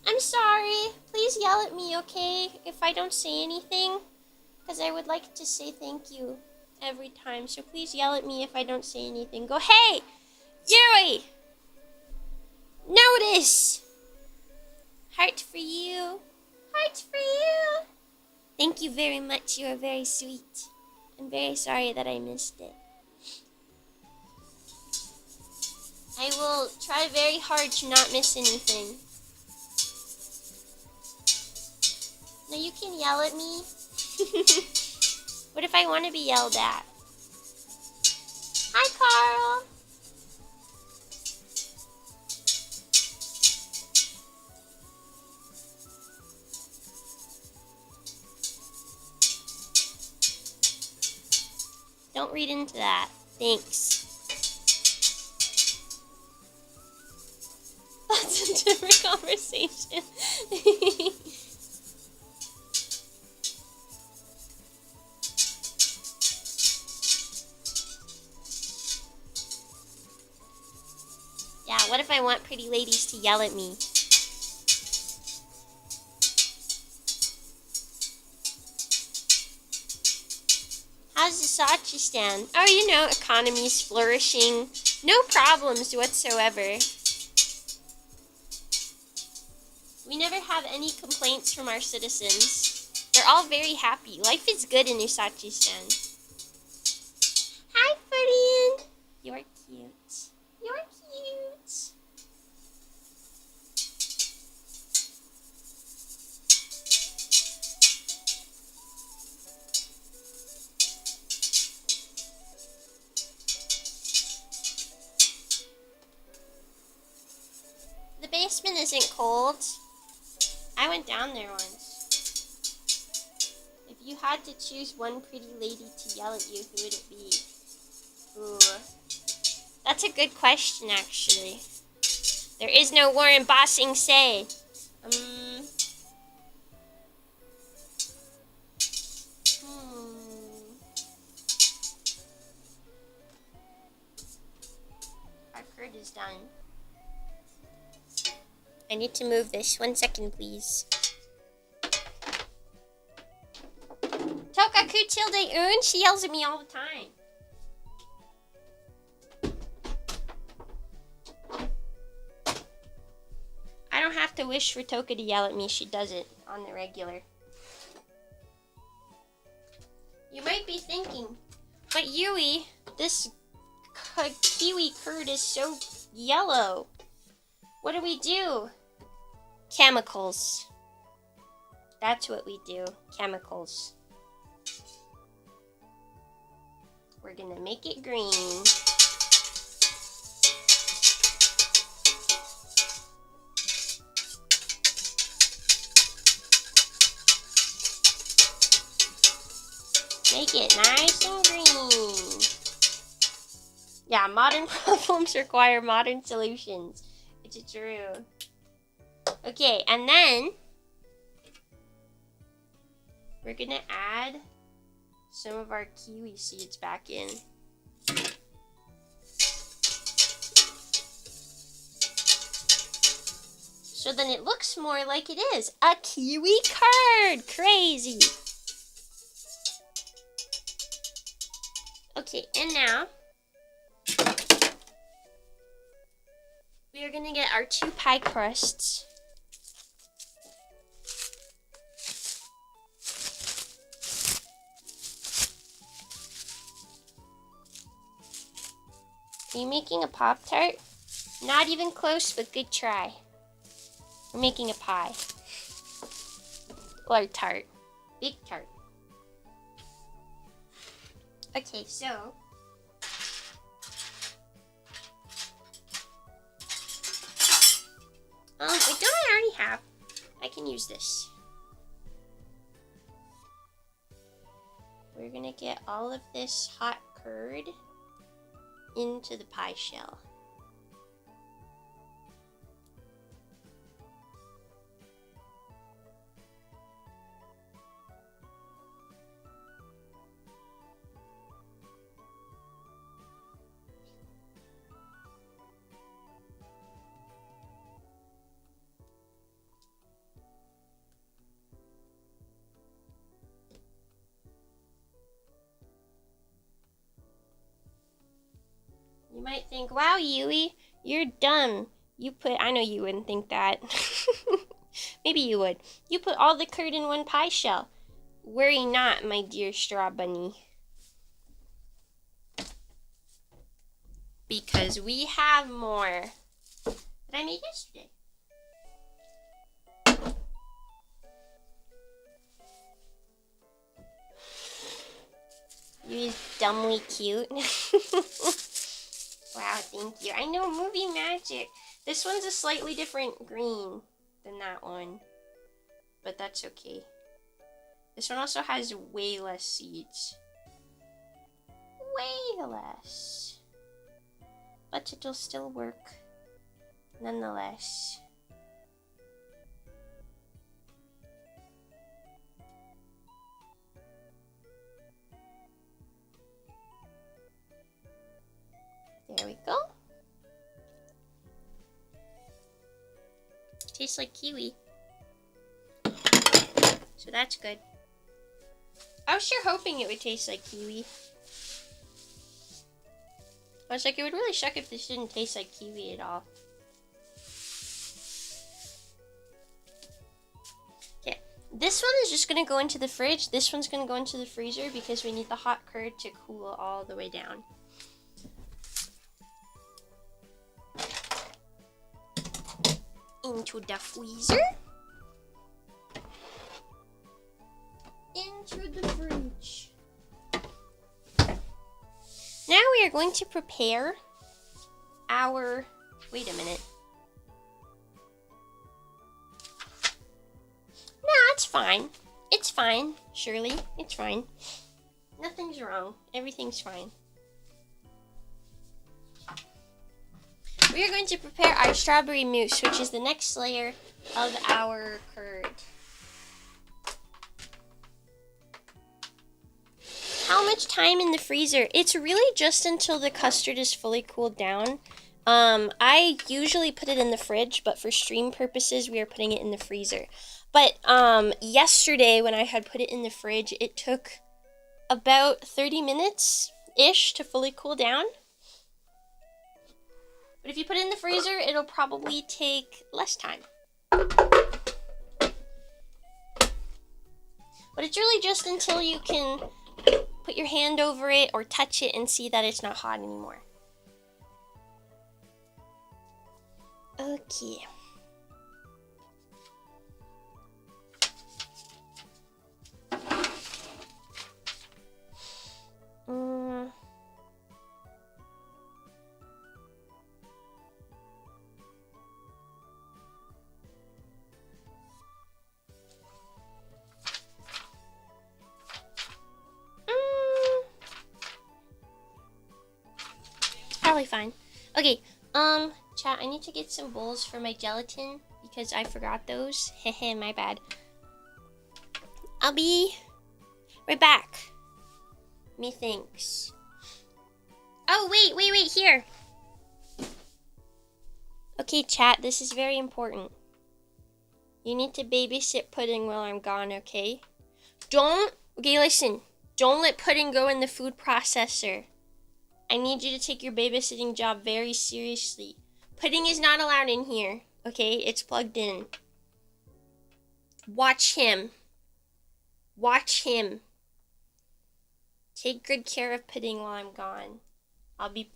I'm sorry. Please yell at me, okay, if I don't say anything? Because I would like to say thank you every time. So please yell at me if I don't say anything. Go, hey, Yuri! Notice! Heart for you. Heart for you. Thank you very much. You are very sweet. I'm very sorry that I missed it. I will try very hard to not miss anything. No, you can yell at me. What if I want to be yelled at? Hi, Carl. Don't read into that. Thanks. That's a different conversation. Yeah, what if I want pretty ladies to yell at me? How's Usachi stand? Oh, you know, economy's flourishing. No problems whatsoever. We never have any complaints from our citizens. They're all very happy. Life is good in Usachi-stan. Hi, Ferdinand. You're cute. You're cute. The basement isn't cold. I went down there once. If you had to choose one pretty lady to yell at you, who would it be? Ooh. That's a good question, actually. There is no war in Bossing Say. Our curd is done. I need to move this. 1 second, please. Tokaku tilde un? She yells at me all the time. I don't have to wish for Toka to yell at me. She does it on the regular. You might be thinking, but Yui, this kiwi curd is so yellow. What do? Chemicals. That's what we do. Chemicals. We're gonna make it green. Make it nice and green. Yeah, modern problems require modern solutions. It's true. Okay, and then we're gonna add some of our kiwi seeds back in. So then it looks more like it is a kiwi curd. Crazy. Okay, and now we are gonna get our 2 pie crusts. Are you making a Pop-Tart? Not even close, but good try. We're making a pie. Or tart. Big tart. Okay, so wait, don't I already have? I can use this. We're gonna get all of this hot curd into the pie shell. You might think, wow, Yui, you're dumb. I know you wouldn't think that. Maybe you would. You put all the curd in one pie shell. Worry not, my dear straw bunny. Because we have more that I made yesterday. Yui's dumbly cute. Wow, thank you. I know, movie magic. This one's a slightly different green than that one, but that's okay. This one also has way less seeds. Way less. But it'll still work, nonetheless. There we go. Tastes like kiwi. So that's good. I was sure hoping it would taste like kiwi. I was like, it would really suck if this didn't taste like kiwi at all. Okay, this one is just gonna go into the fridge. This one's gonna go into the freezer because we need the hot curd to cool all the way down. Into the freezer. Into the fridge. Now we are going to prepare our... Wait a minute. No, it's fine. It's fine, Shirley. It's fine. Nothing's wrong. Everything's fine. We are going to prepare our strawberry mousse, which is the next layer of our curd. How much time in the freezer? It's really just until the custard is fully cooled down. I usually put it in the fridge, but for stream purposes, we are putting it in the freezer. But yesterday, when I had put it in the fridge, it took about 30 minutes-ish to fully cool down. But if you put it in the freezer, it'll probably take less time. But it's really just until you can put your hand over it or touch it and see that it's not hot anymore. Okay. Probably fine. Okay, chat, I need to get some bowls for my gelatin because I forgot those. Hehe, my bad. I'll be right back. Methinks. Oh, wait, here. Okay, chat, this is very important. You need to babysit Pudding while I'm gone, okay? Okay, listen. Don't let Pudding go in the food processor. I need you to take your babysitting job very seriously. Pudding is not allowed in here, okay? It's plugged in. Watch him. Watch him. Take good care of Pudding while I'm gone. I'll be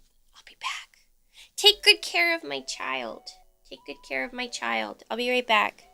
back. Take good care of my child. Take good care of my child. I'll be right back.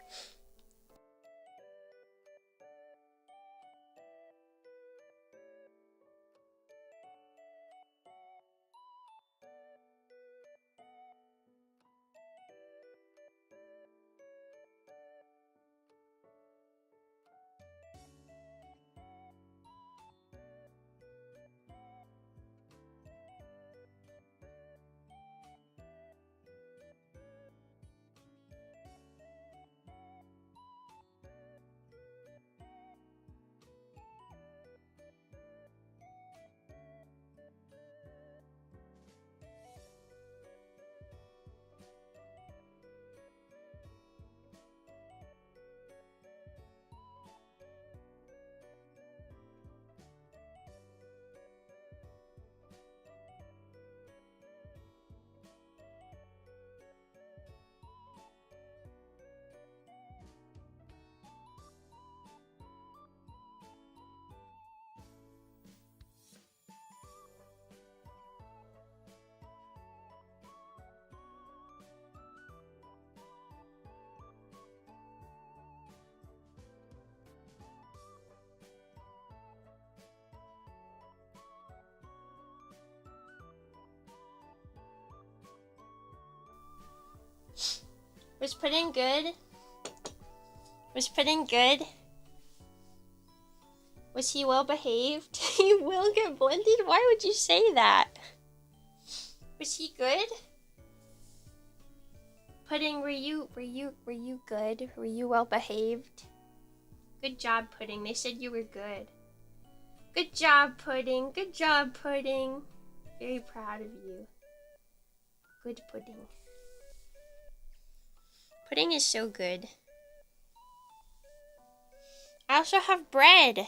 Was Pudding good? Was Pudding good? Was he well behaved? He will get blended? Why would you say that? Was he good? Pudding, were you good? Were you well behaved? Good job, Pudding. They said you were good. Good job, Pudding. Good job, Pudding. Very proud of you. Good Pudding. Pudding is so good. I also have bread.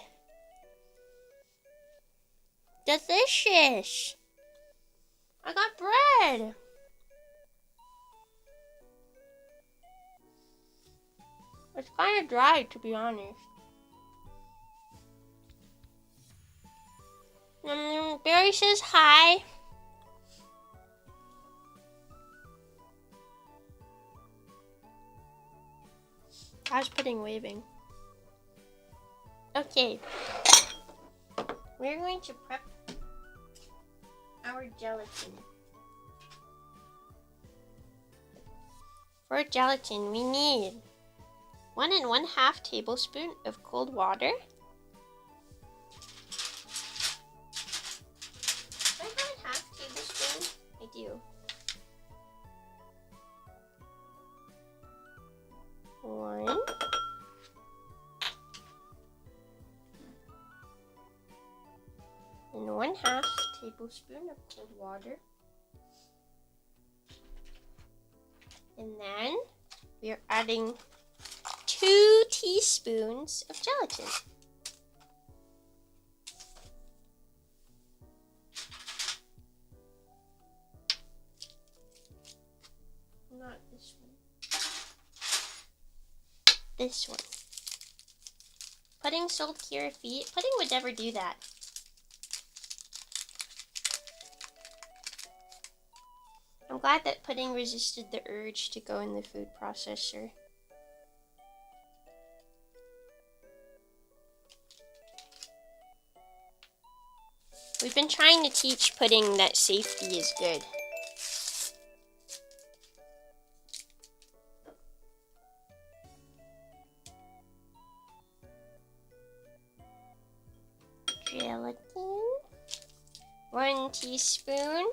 Delicious. I got bread. It's kind of dry, to be honest. Barry says hi. How's Pudding waving? Okay. We're going to prep our gelatin. For gelatin, we need 1 1/2 tablespoon of cold water. Do I have 1/2 tablespoon? I do. tablespoon of cold water. And then we are adding 2 teaspoons of gelatin. Not this one. This one. Pudding sold cure feet. Pudding would never do that. I'm glad that pudding resisted the urge to go in the food processor. We've been trying to teach pudding that safety is good. Gelatin. 1 teaspoon.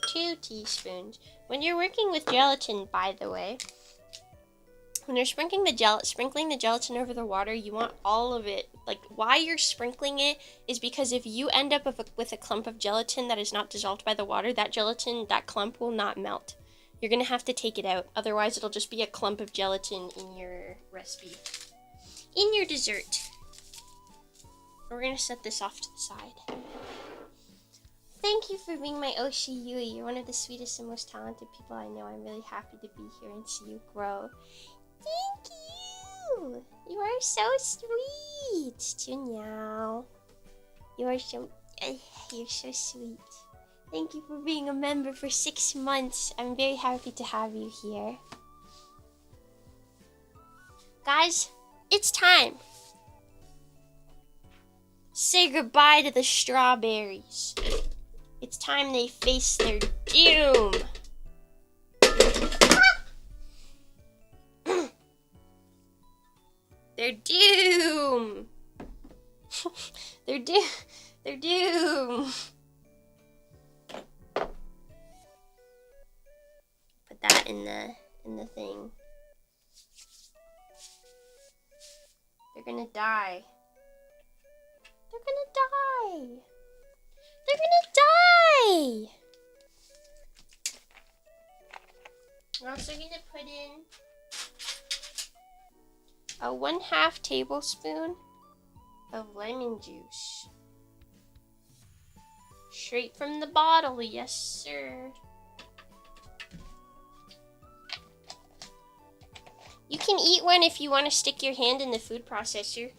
Two teaspoons. When you're working with gelatin, by the way, when you're sprinkling the gelatin over the water, you want all of it. Like, why you're sprinkling it is because if you end up with a clump of gelatin that is not dissolved by the water, that clump will not melt. You're gonna have to take it out. Otherwise, it'll just be a clump of gelatin in your recipe. In your dessert. We're gonna set this off to the side. Thank you for being my Oshiyui. You're one of the sweetest and most talented people I know. I'm really happy to be here and see you grow. Thank you! You are so sweet! Chunyao. You're so sweet. Thank you for being a member for 6 months. I'm very happy to have you here. Guys, it's time. Say goodbye to the strawberries. It's time they face their doom. Their doom. Their doom. Put that in the thing. They're gonna die. They're gonna die. They're gonna die! We're also gonna put in a 1/2 tablespoon of lemon juice. Straight from the bottle, yes sir. You can eat one if you want to stick your hand in the food processor.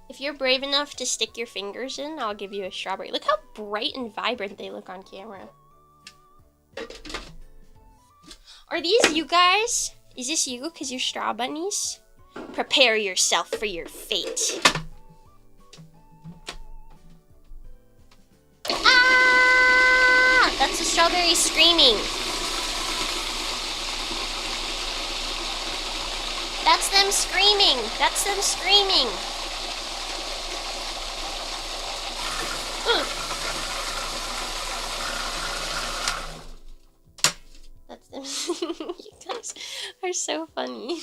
If you're brave enough to stick your fingers in, I'll give you a strawberry. Look how bright and vibrant they look on camera. Are these you guys? Is this you because you're straw bunnies? Prepare yourself for your fate. Ah! That's the strawberry screaming. That's them screaming. That's them screaming. That's them. You guys are so funny.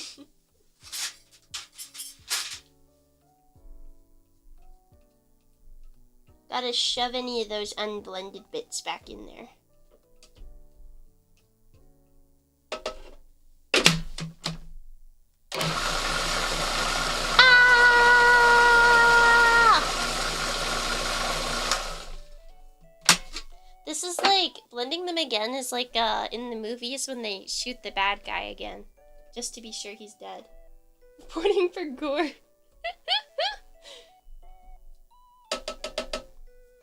Gotta shove any of those unblended bits back in there. This is like, blending them again is like in the movies when they shoot the bad guy again. Just to be sure he's dead. Reporting for gore.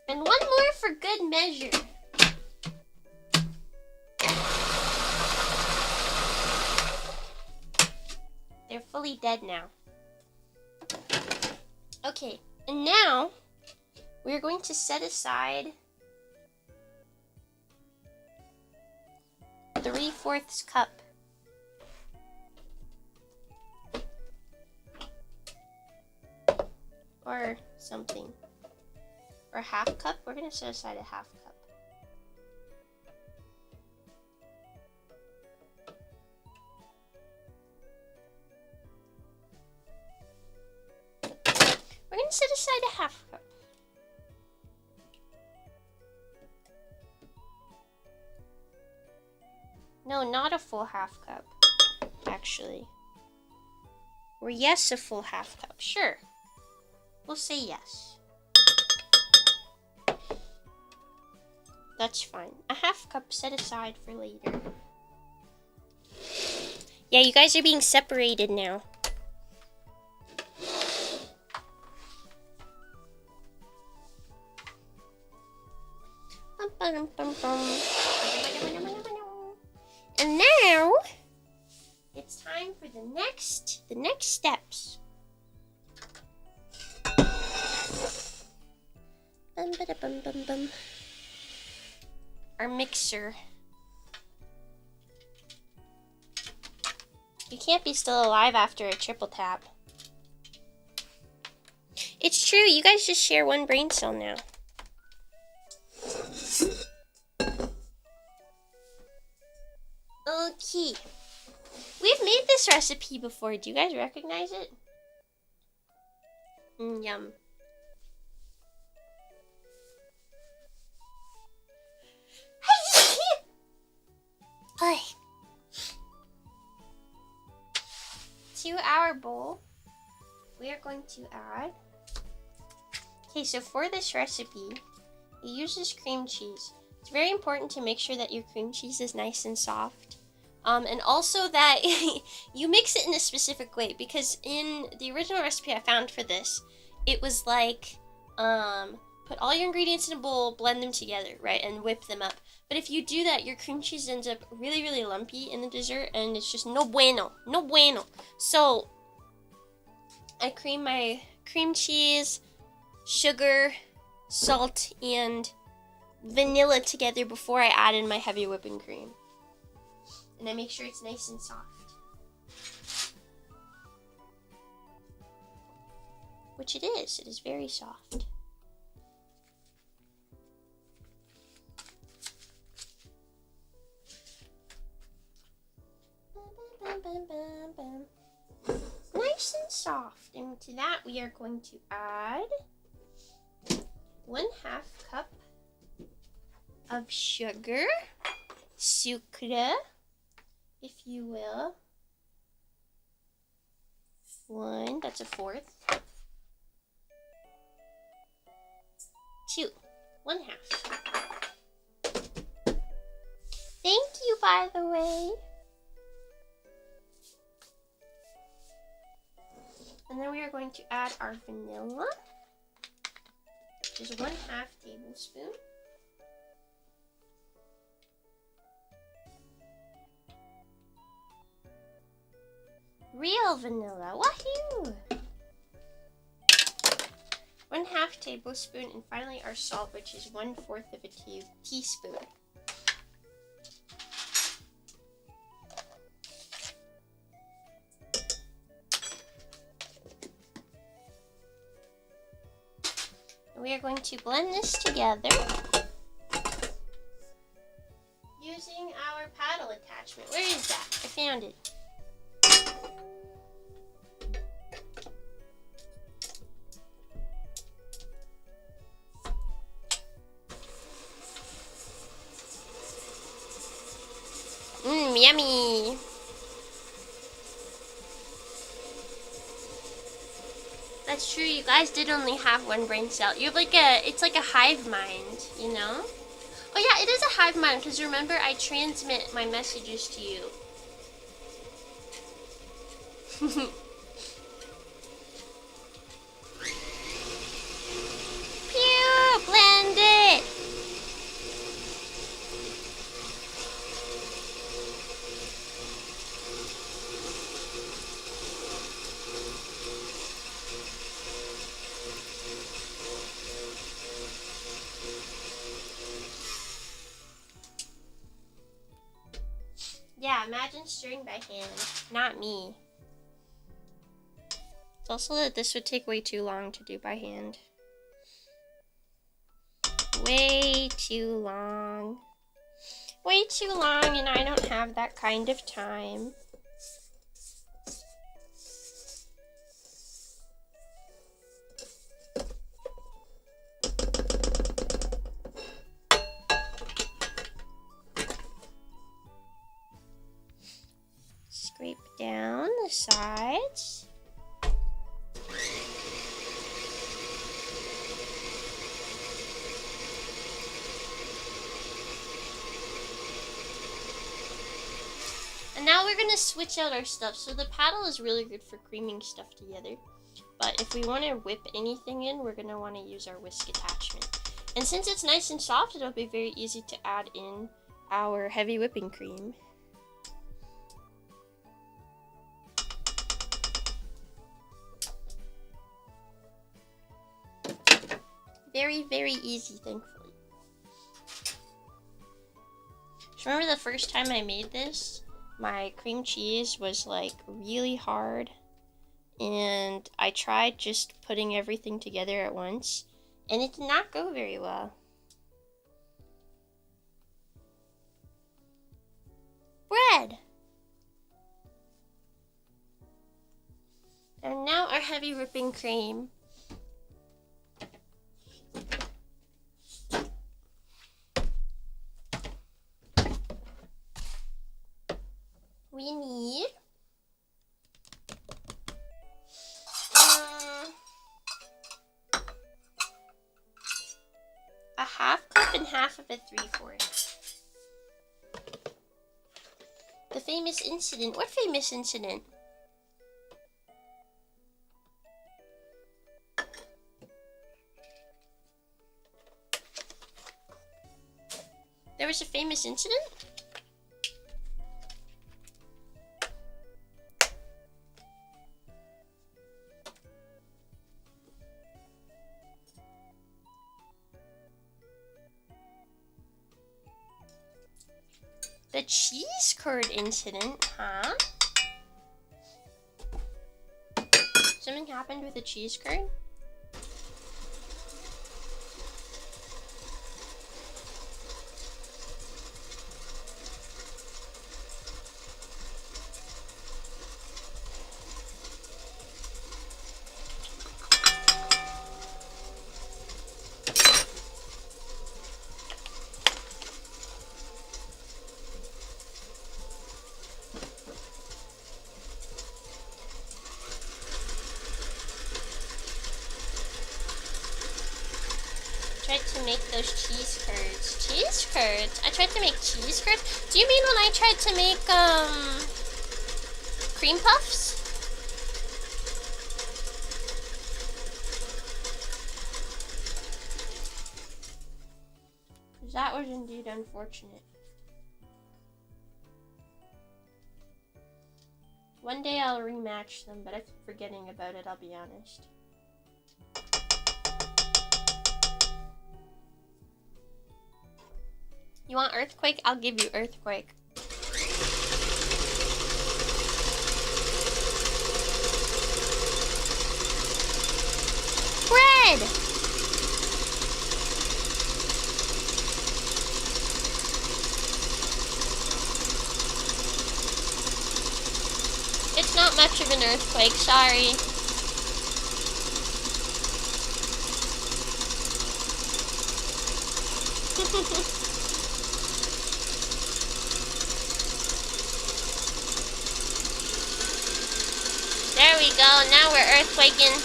And one more for good measure. They're fully dead now. Okay, and now we're going to set aside 3/4 cup. Or something. Or 1/2 cup. We're gonna set aside a 1/2 cup. set aside a half cup. No, not a full half cup, actually. Or yes, a full half cup. Sure. We'll say yes. That's fine. A half cup set aside for later. Yeah, you guys are being separated now. And now it's time for the next steps. Our mixer. You can't be still alive after a triple tap. It's true, you guys just share one brain cell now. Okay. We've made this recipe before. Do you guys recognize it? Yum. Hey. To our bowl, we are going to add... Okay, so for this recipe, it uses cream cheese. It's very important to make sure that your cream cheese is nice and soft. And also that you mix it in a specific way, because in the original recipe I found for this, it was like, put all your ingredients in a bowl, blend them together, right, and whip them up. But if you do that, your cream cheese ends up really, really lumpy in the dessert, and it's just no bueno, no bueno. So, I cream my cream cheese, sugar, salt, and vanilla together before I add in my heavy whipping cream. And I make sure it's nice and soft. Which it is very soft. Nice and soft. And to that we are going to add 1/2 cup of sugar, sucre, if you will. 1, that's a 1/4. 2, 1/2. Thank you, by the way. And then we are going to add our vanilla, which is 1/2 tablespoon. Real vanilla, wahoo! 1/2 tablespoon, and finally our salt, which is 1/4 of a teaspoon. We are going to blend this together using our paddle attachment. Where is that? I found it. Yummy. That's true, you guys did only have one brain cell. You have like it's like a hive mind, you know? Oh yeah, it is a hive mind, because remember, I transmit my messages to you. Pew! Blend it! Yeah, imagine stirring by hand. Not me. It's also that this would take way too long to do by hand. Way too long. Way too long, and I don't have that kind of time. Scrape down the sides. And now we're gonna switch out our stuff. So the paddle is really good for creaming stuff together. But if we want to whip anything in, we're gonna want to use our whisk attachment. And since it's nice and soft, it'll be very easy to add in our heavy whipping cream. Very, very easy, thankfully. So remember the first time I made this, my cream cheese was like really hard, and I tried just putting everything together at once, and it did not go very well. Bread! And now our heavy whipping cream. We need a half cup and half of it 3/4. The famous incident. What famous incident? There was a famous incident? The cheese curd incident, huh? Something happened with the cheese curd? To make those cheese curds. Cheese curds? I tried to make cheese curds? Do you mean when I tried to make, cream puffs? That was indeed unfortunate. One day I'll rematch them, but I keep forgetting about it, I'll be honest. You want earthquake? I'll give you earthquake. Bread! It's not much of an earthquake, sorry. There we go, now we're earthquaking.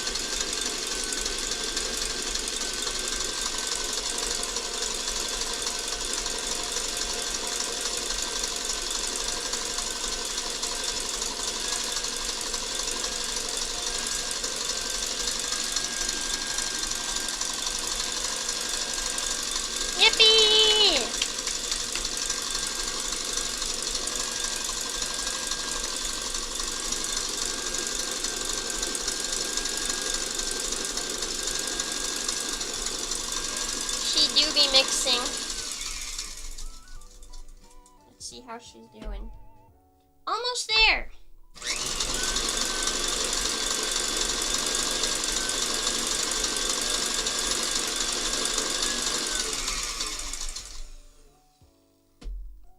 Yippee! She do be mixing. Let's see how she's doing. Almost there.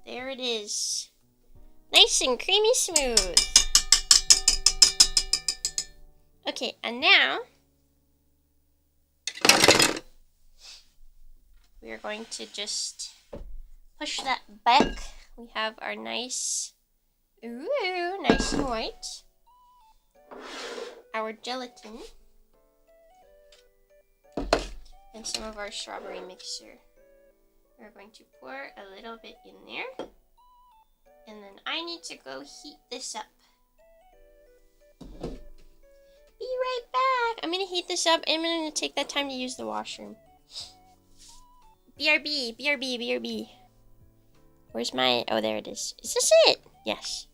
There it is. Nice and creamy smooth. Okay, and now we are going to just push that back. We have our nice, ooh, nice white, our gelatin, and some of our strawberry mixture. We're going to pour a little bit in there. And then I need to go heat this up. Be right back. I'm gonna heat this up and I'm gonna take that time to use the washroom. BRB, BRB, BRB. Where's my, oh, there it is. Is this it? Yes.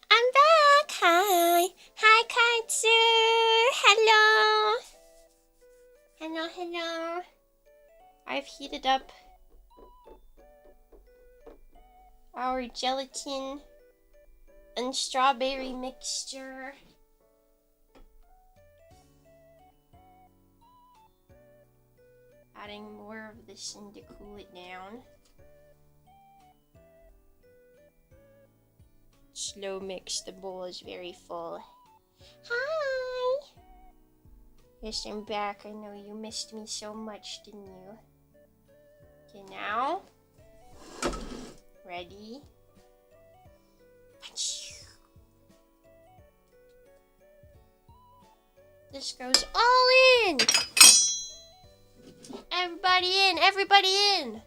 I'm back. Hi. Hi, Katsu. Hello. Hello, hello. I've heated up our gelatin and strawberry mixture. Adding more of this in to cool it down. Slow mix, the bowl is very full. Hi! Yes, I'm back. I know you missed me so much, didn't you? Okay, now. Ready? This goes all in! Everybody in! Everybody in!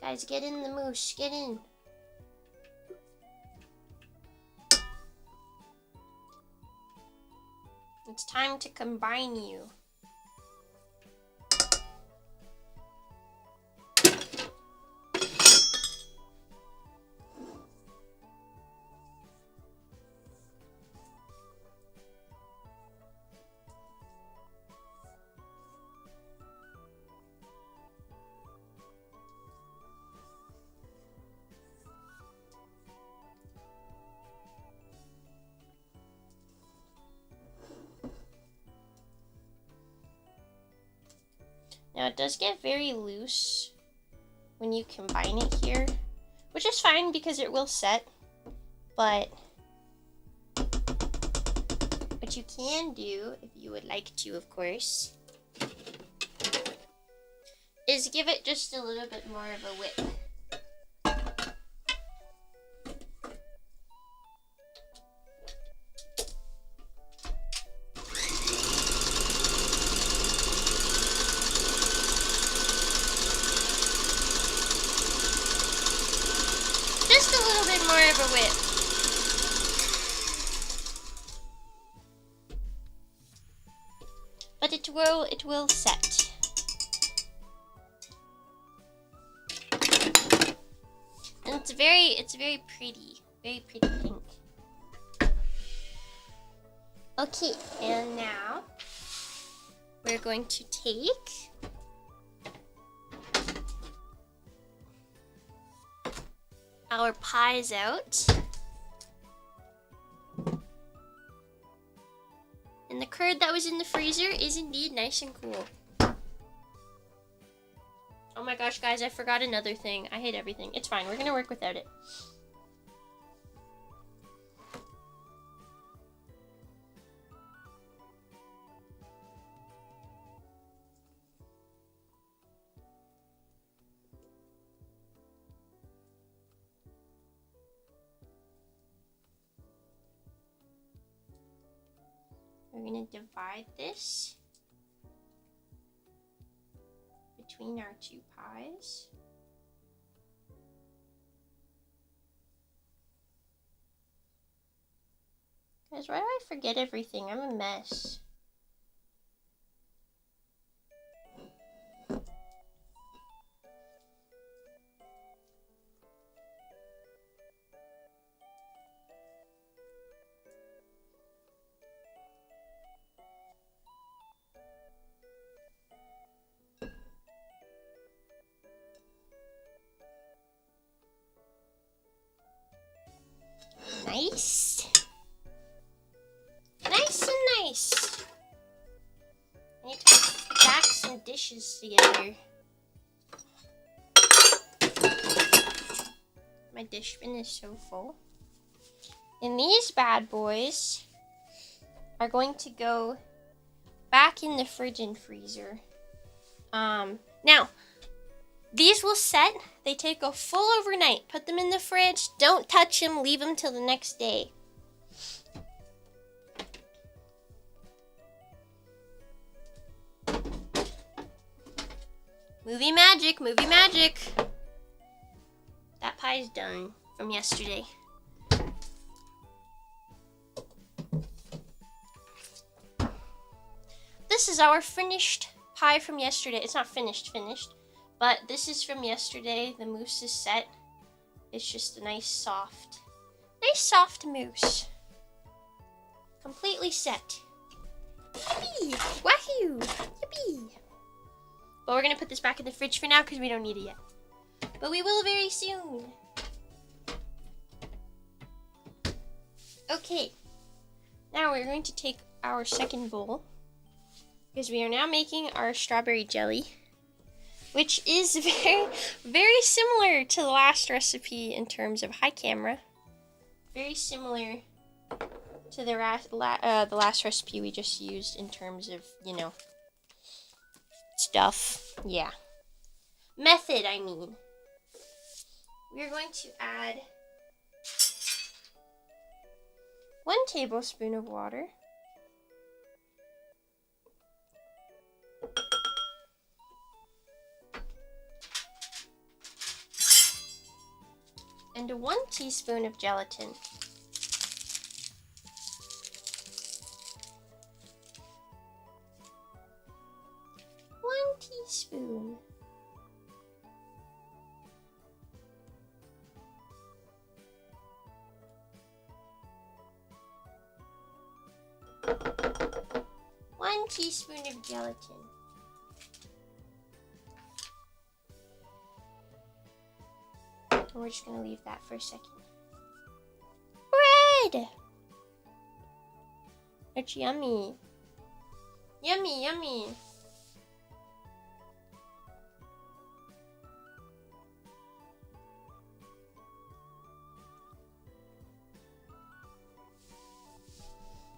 Guys, get in the mousse. Get in. It's time to combine you. Now it does get very loose when you combine it here, which is fine because it will set, but what you can do, if you would like to, of course, is give it just a little bit more of a whip. Turbo Whip. But it will set. And it's very pretty pink. Okay, and now we're going to take our pies out. And the curd that was in the freezer is indeed nice and cool. Oh my gosh, guys, I forgot another thing. I hate everything. It's fine, we're gonna work without it. We're gonna divide this between our two pies. Guys, why do I forget everything? I'm a mess. Nice. Nice and nice. I need to stack some dishes together. My dish bin is so full. And these bad boys are going to go back in the fridge and freezer. Now, these will set. They take a full overnight. Put them in the fridge. Don't touch them. Leave them till the next day. Movie magic, movie magic. That pie's done from yesterday. This is our finished pie from yesterday. It's not finished, but this is from yesterday. The mousse is set. It's just a nice soft mousse. Completely set. Yippee! Wahoo! Yippee! But we're gonna put this back in the fridge for now because we don't need it yet. But we will very soon. Okay. Now we're going to take our second bowl because we are now making our strawberry jelly, which is very similar to the last recipe in terms of high camera. Very similar to the last recipe we just used in terms of, you know, stuff. Yeah. Method, I mean. We're going to add 1 tablespoon of water. And 1 teaspoon of gelatin. One teaspoon. One teaspoon of gelatin. And we're just gonna leave that for a second. Bread! It's yummy. Yummy, yummy.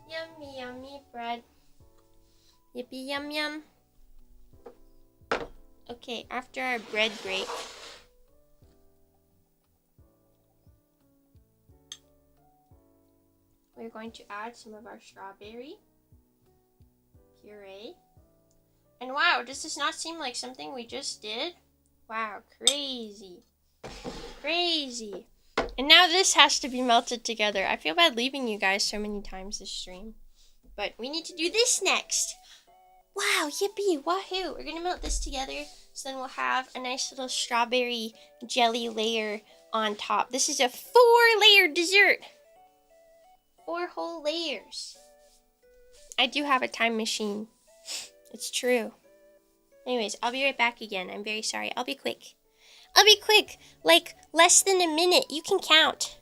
Yummy, yummy bread. Yippee, yum, yum. Okay, after our bread break, we're going to add some of our strawberry puree. And wow, does this not seem like something we just did? Wow, crazy. Crazy. And now this has to be melted together. I feel bad leaving you guys so many times this stream. But we need to do this next. Wow, yippee, wahoo. We're gonna melt this together, so then we'll have a nice little strawberry jelly layer on top. This is a 4-layer dessert. 4 whole layers. I do have a time machine. It's true. Anyways, I'll be right back again. I'm very sorry. I'll be quick. I'll be quick. Like, less than a minute. You can count.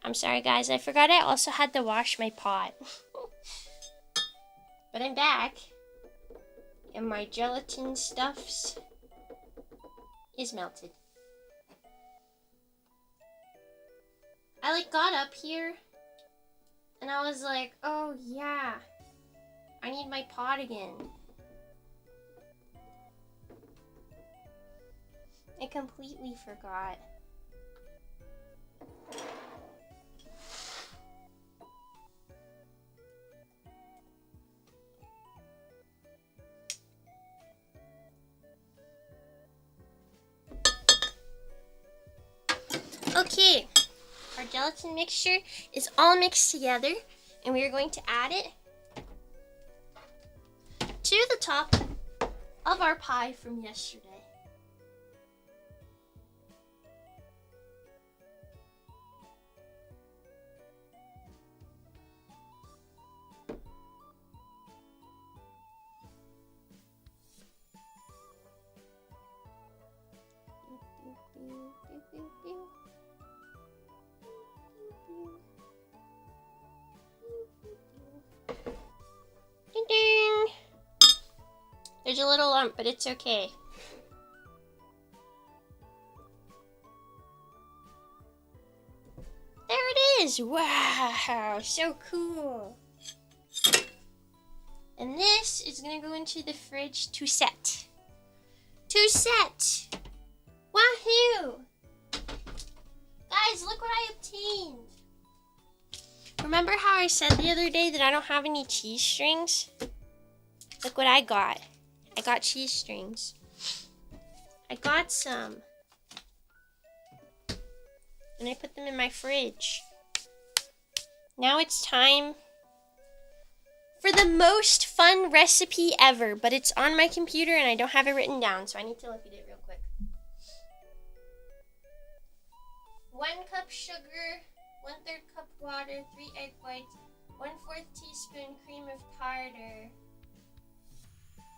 I'm sorry guys, I forgot I also had to wash my pot. But I'm back. And my gelatin stuffs is melted. I like got up here and I was like, oh yeah, I need my pot again. I completely forgot. Okay, our gelatin mixture is all mixed together and we are going to add it to the top of our pie from yesterday. There's a little lump, but it's okay. There it is! Wow, so cool. And this is gonna go into the fridge to set. To set! Wahoo! Guys, look what I obtained. Remember how I said the other day that I don't have any cheese strings? Look what I got. I got cheese strings. I got some. And I put them in my fridge. Now it's time for the most fun recipe ever, but it's on my computer and I don't have it written down, so I need to look at it real quick. 1 cup sugar, 1/3 cup water, 3 egg whites, 1/4 teaspoon cream of tartar.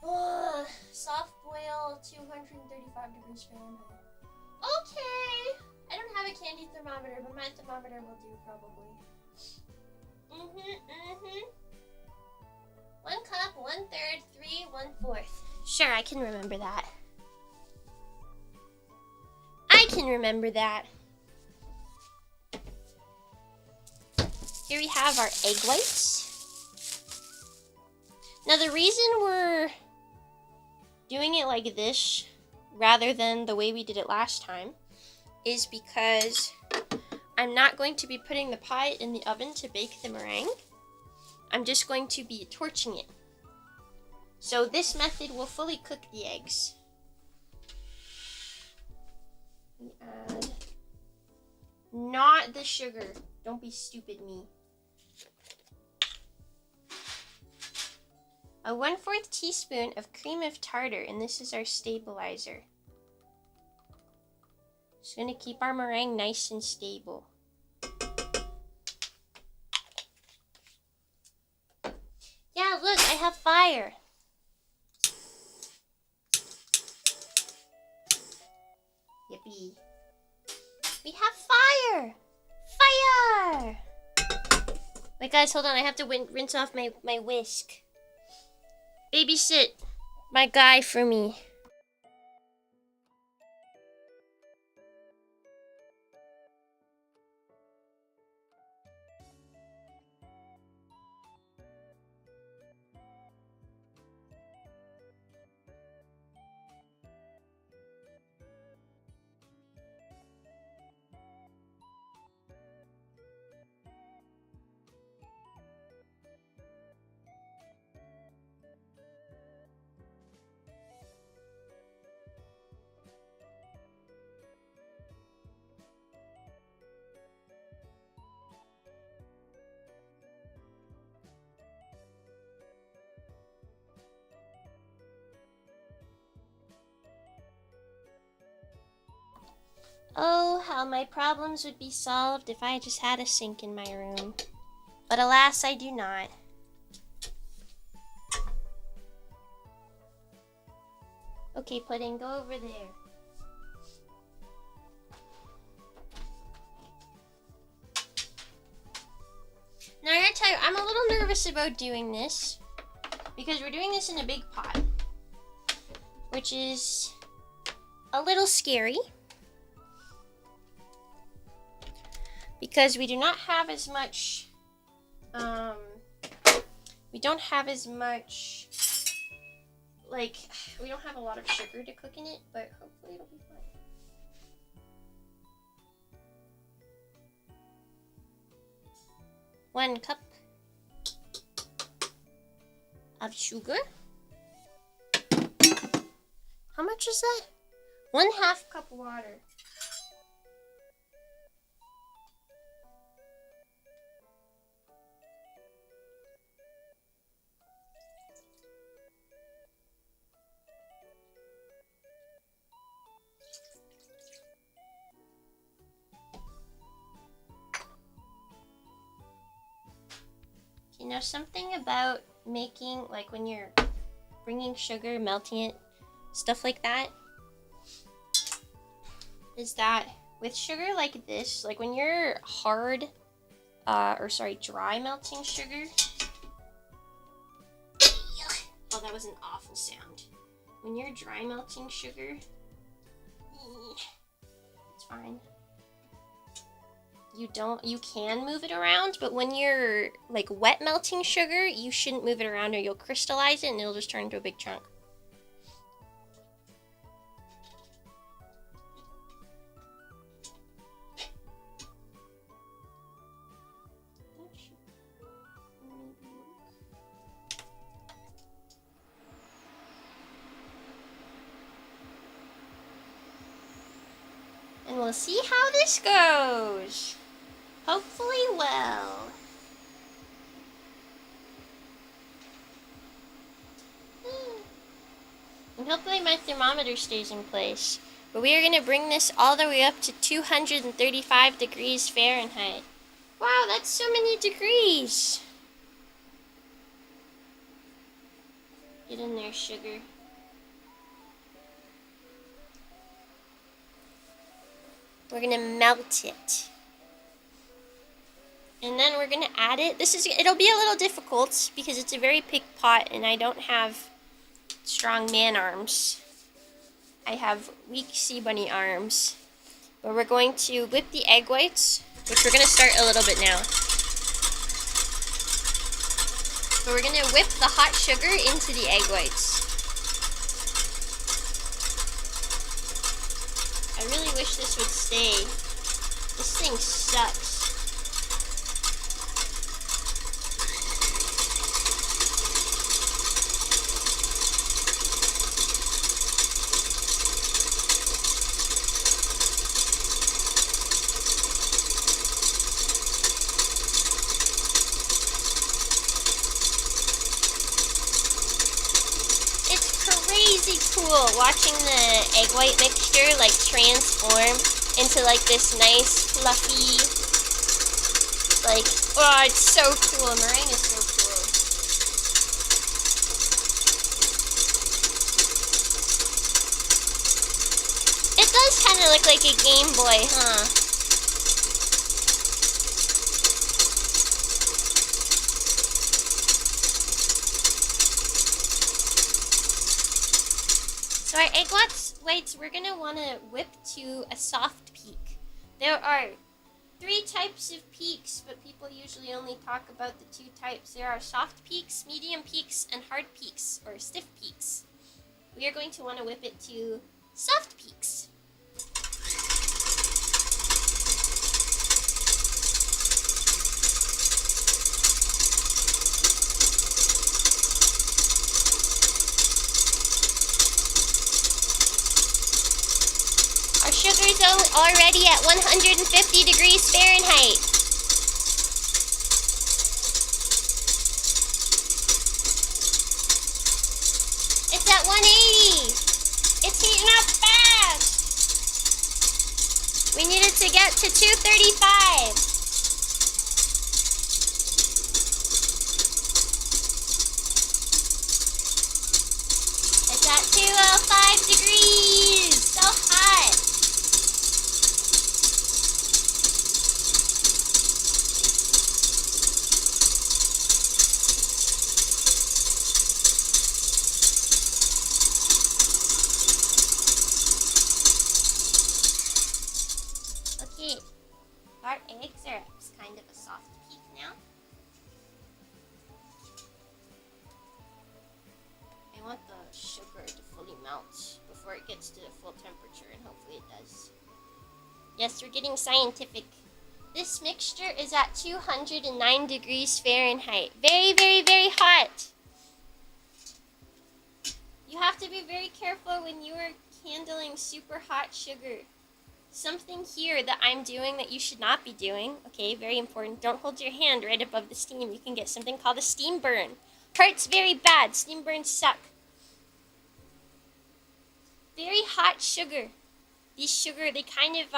Oh, soft boil, 235 degrees Fahrenheit. Okay. I don't have a candy thermometer, but my thermometer will do probably. 1 cup, 1/3, 3, 1/4. Sure, I can remember that. I can remember that. Here we have our egg whites. Now the reason we're doing it like this rather than the way we did it last time is because I'm not going to be putting the pie in the oven to bake the meringue. I'm just going to be torching it. So this method will fully cook the eggs. We add not the sugar. Don't be stupid me. A 1/4 teaspoon of cream of tartar, and this is our stabilizer. It's gonna keep our meringue nice and stable. Yeah, look, I have fire. Yippee. We have fire! Fire! Wait, guys, hold on. I have to rinse off my whisk. Babysit my guy for me. Oh, how my problems would be solved if I just had a sink in my room. But alas, I do not. Okay, Pudding, go over there. Now, I gotta tell you, I'm a little nervous about doing this because we're doing this in a big pot, which is a little scary. Because we do not have as much, we don't have a lot of sugar to cook in it, but hopefully it'll be fine. One cup of sugar. How much is that? 1/2 cup water. You know, something about making, like when you're bringing sugar, melting it, stuff like that, is that with sugar like this, like when you're dry melting sugar. Oh, that was an awful sound. when you're dry melting sugar, it's fine. You can move it around, but when you're like wet melting sugar, you shouldn't move it around or you'll crystallize it and it'll just turn into a big chunk. And we'll see how this goes. Hopefully well. And hopefully my thermometer stays in place. But we are going to bring this all the way up to 235 degrees Fahrenheit. Wow, that's so many degrees. Get in there, sugar. We're going to melt it. And then we're going to add it. It'll be a little difficult because it's a very big pot and I don't have strong man arms. I have weak sea bunny arms. But we're going to whip the egg whites, which we're going to start a little bit now. So we're going to whip the hot sugar into the egg whites. I really wish this would stay. This thing sucks. Cool watching the egg white mixture like transform into like this nice fluffy, like, oh, it's so cool. Meringue is so cool. It does kind of look like a Game Boy, huh? So our egg whites, we're going to want to whip to a soft peak. There are 3 types of peaks, but people usually only talk about the 2 types. There are soft peaks, medium peaks, and hard peaks, or stiff peaks. We are going to want to whip it to soft peaks. Sugar's already at 150 degrees Fahrenheit. It's at 180. It's heating up fast. We need it to get to 235. It's at 205 degrees. So hot. Our eggs are at kind of a soft peak now. I want the sugar to fully melt before it gets to the full temperature, and hopefully it does. Yes, we're getting scientific. This mixture is at 209 degrees Fahrenheit. Very, very, very hot. You have to be very careful when you are handling super hot sugar. Something here that I'm doing that you should not be doing. Okay, very important. Don't hold your hand right above the steam. You can get something called a steam burn. Hurts very bad. Steam burns suck. Very hot sugar. These sugar, they kind of,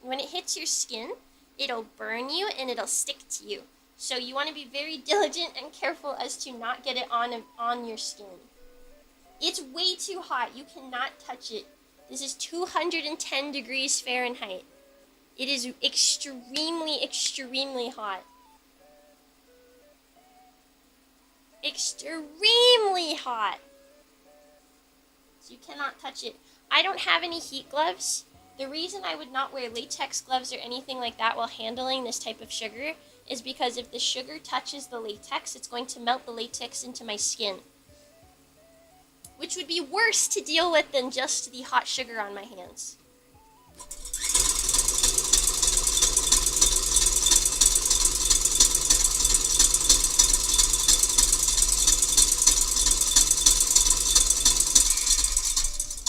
when it hits your skin, it'll burn you and it'll stick to you. So you want to be very diligent and careful as to not get it on your skin. It's way too hot. You cannot touch it. This is 210 degrees Fahrenheit. It is extremely, extremely hot. Extremely hot. So you cannot touch it. I don't have any heat gloves. The reason I would not wear latex gloves or anything like that while handling this type of sugar is because if the sugar touches the latex, it's going to melt the latex into my skin. Which would be worse to deal with than just the hot sugar on my hands.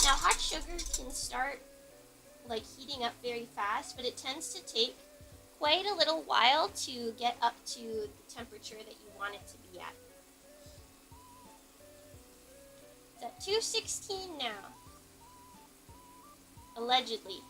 Now, hot sugar can start like heating up very fast, but it tends to take quite a little while to get up to the temperature that you want it to be at. It's at 216 now. Allegedly.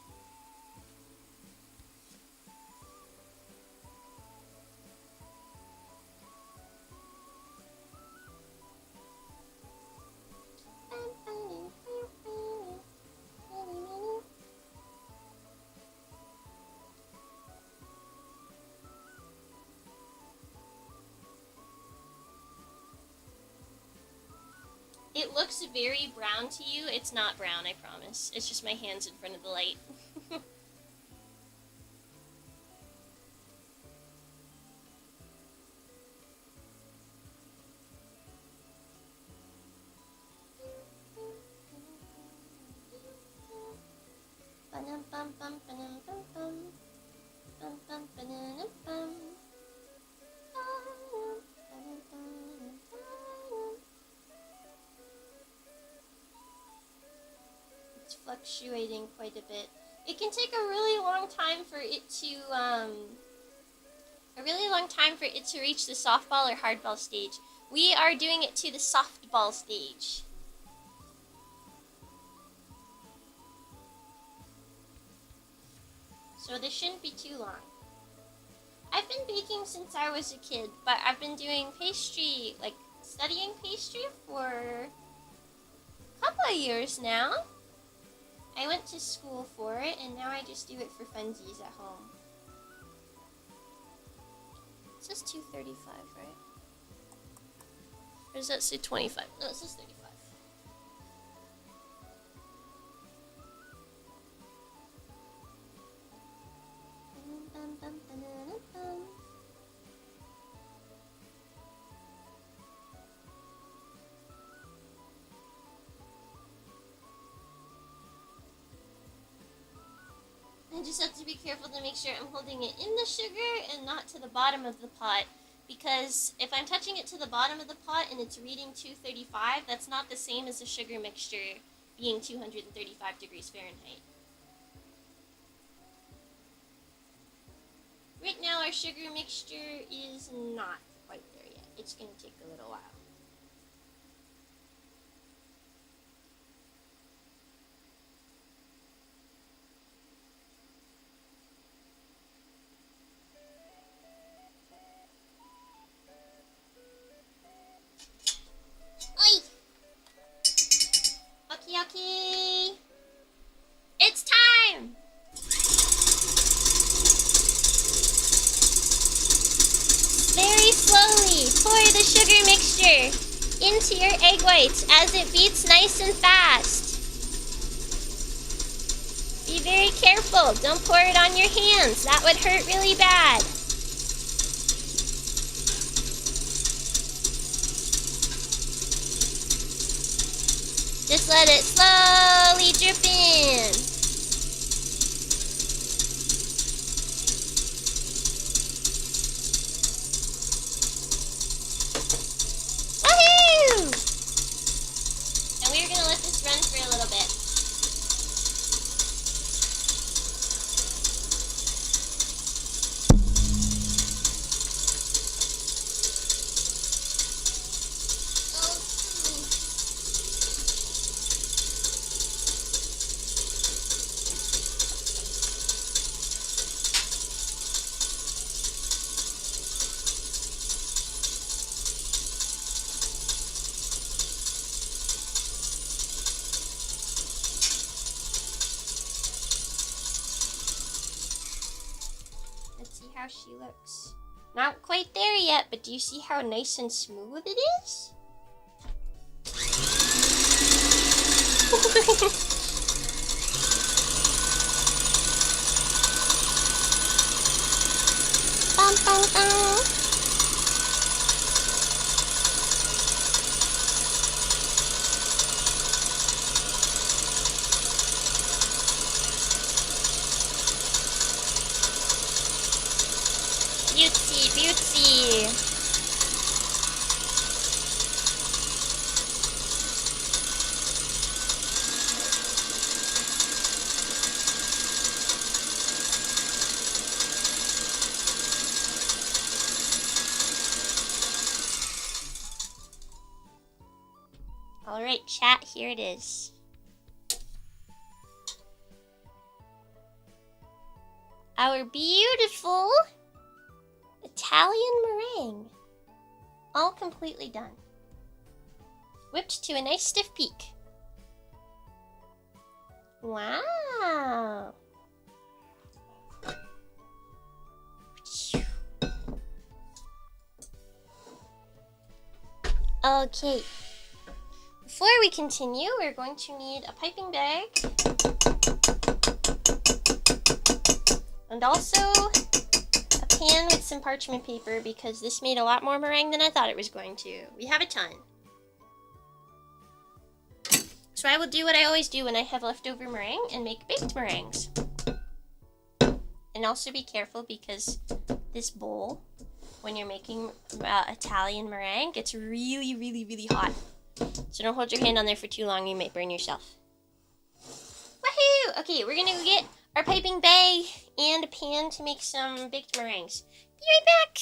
It looks very brown to you. It's not brown, I promise. It's just my hands in front of the light. It's fluctuating quite a bit. It can take a really long time for it to reach the softball or hardball stage. We are doing it to the softball stage. So this shouldn't be too long. I've been baking since I was a kid, but I've been doing pastry, like studying pastry for a couple of years now. I went to school for it, and now I just do it for funsies at home. It says 235, right? Or does that say 25? No, it says 35. I just have to be careful to make sure I'm holding it in the sugar and not to the bottom of the pot, because if I'm touching it to the bottom of the pot and it's reading 235, that's not the same as the sugar mixture being 235 degrees Fahrenheit. Right now our sugar mixture is not quite there yet. It's going to take a little while. Yucky! It's time! Very slowly pour the sugar mixture into your egg whites as it beats nice and fast. Be very careful. Don't pour it on your hands. That would hurt really bad. Just let it slowly drip in. Woohoo! And we're gonna let this run for a little bit. How she looks. Not quite there yet, but do you see how nice and smooth it is? Bum, bum, bum. Beauty, beauty. All right, chat, here it is. Our beautiful Italian meringue. All completely done. Whipped to a nice stiff peak. Wow. Okay. Before we continue, we're going to need a piping bag. And also a pan with some parchment paper because this made a lot more meringue than I thought it was going to. We have a ton. So I will do what I always do when I have leftover meringue and make baked meringues. And also be careful because this bowl, when you're making Italian meringue, gets really, really, really hot. So don't hold your hand on there for too long, you might burn yourself. Woohoo! Okay, we're gonna go get our piping bag and a pan to make some baked meringues. Be right back!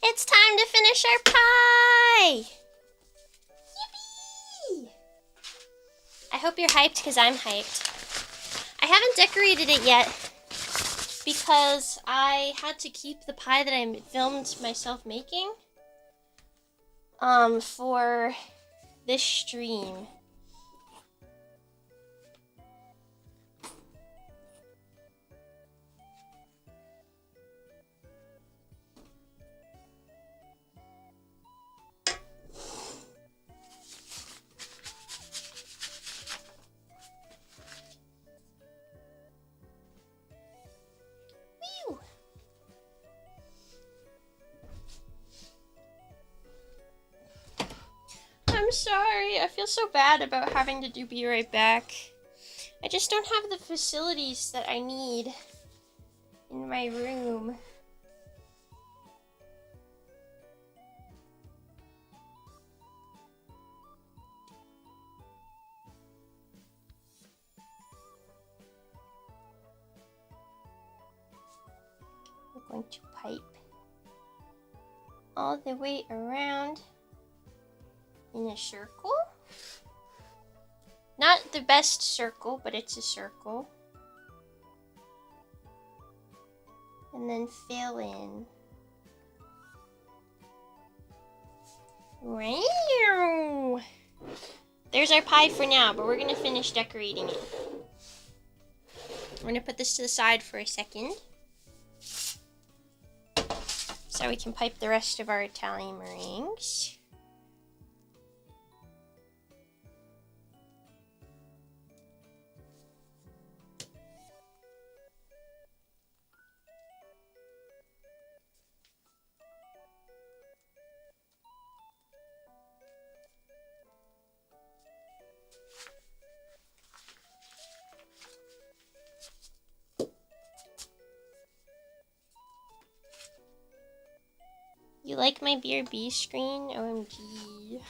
It's time to finish our pie! Yippee! I hope you're hyped because I'm hyped. I haven't decorated it yet because I had to keep the pie that I filmed myself making for this stream. I'm sorry, I feel so bad about having to be right back. I just don't have the facilities that I need in my room. going to pipe all the way around in a circle. Not the best circle, but it's a circle. And then fill in. Wow! There's our pie for now, but we're gonna finish decorating it. We're gonna put this to the side for a second, so we can pipe the rest of our Italian meringues. You like my BRB screen? OMG.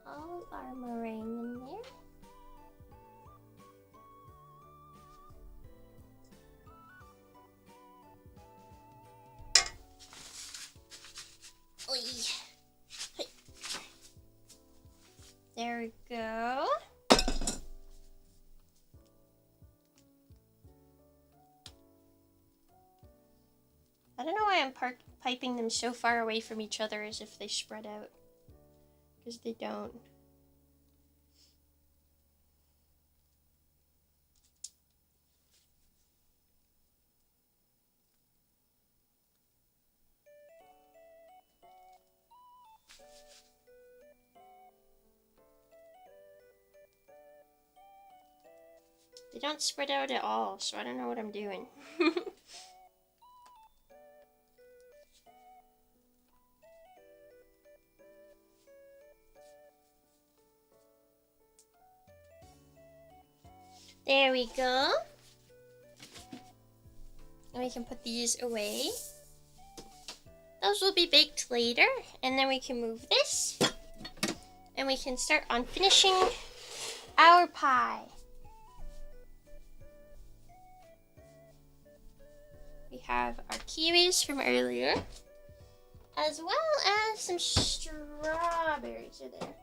All our meringue in there. Oy. Hey. There we go. I don't know why I'm piping them so far away from each other as if they spread out. Because they don't. They don't spread out at all, so I don't know what I'm doing. There we go. And we can put these away. Those will be baked later, and then we can move this. And we can start on finishing our pie. We have our kiwis from earlier, as well as some strawberries are there.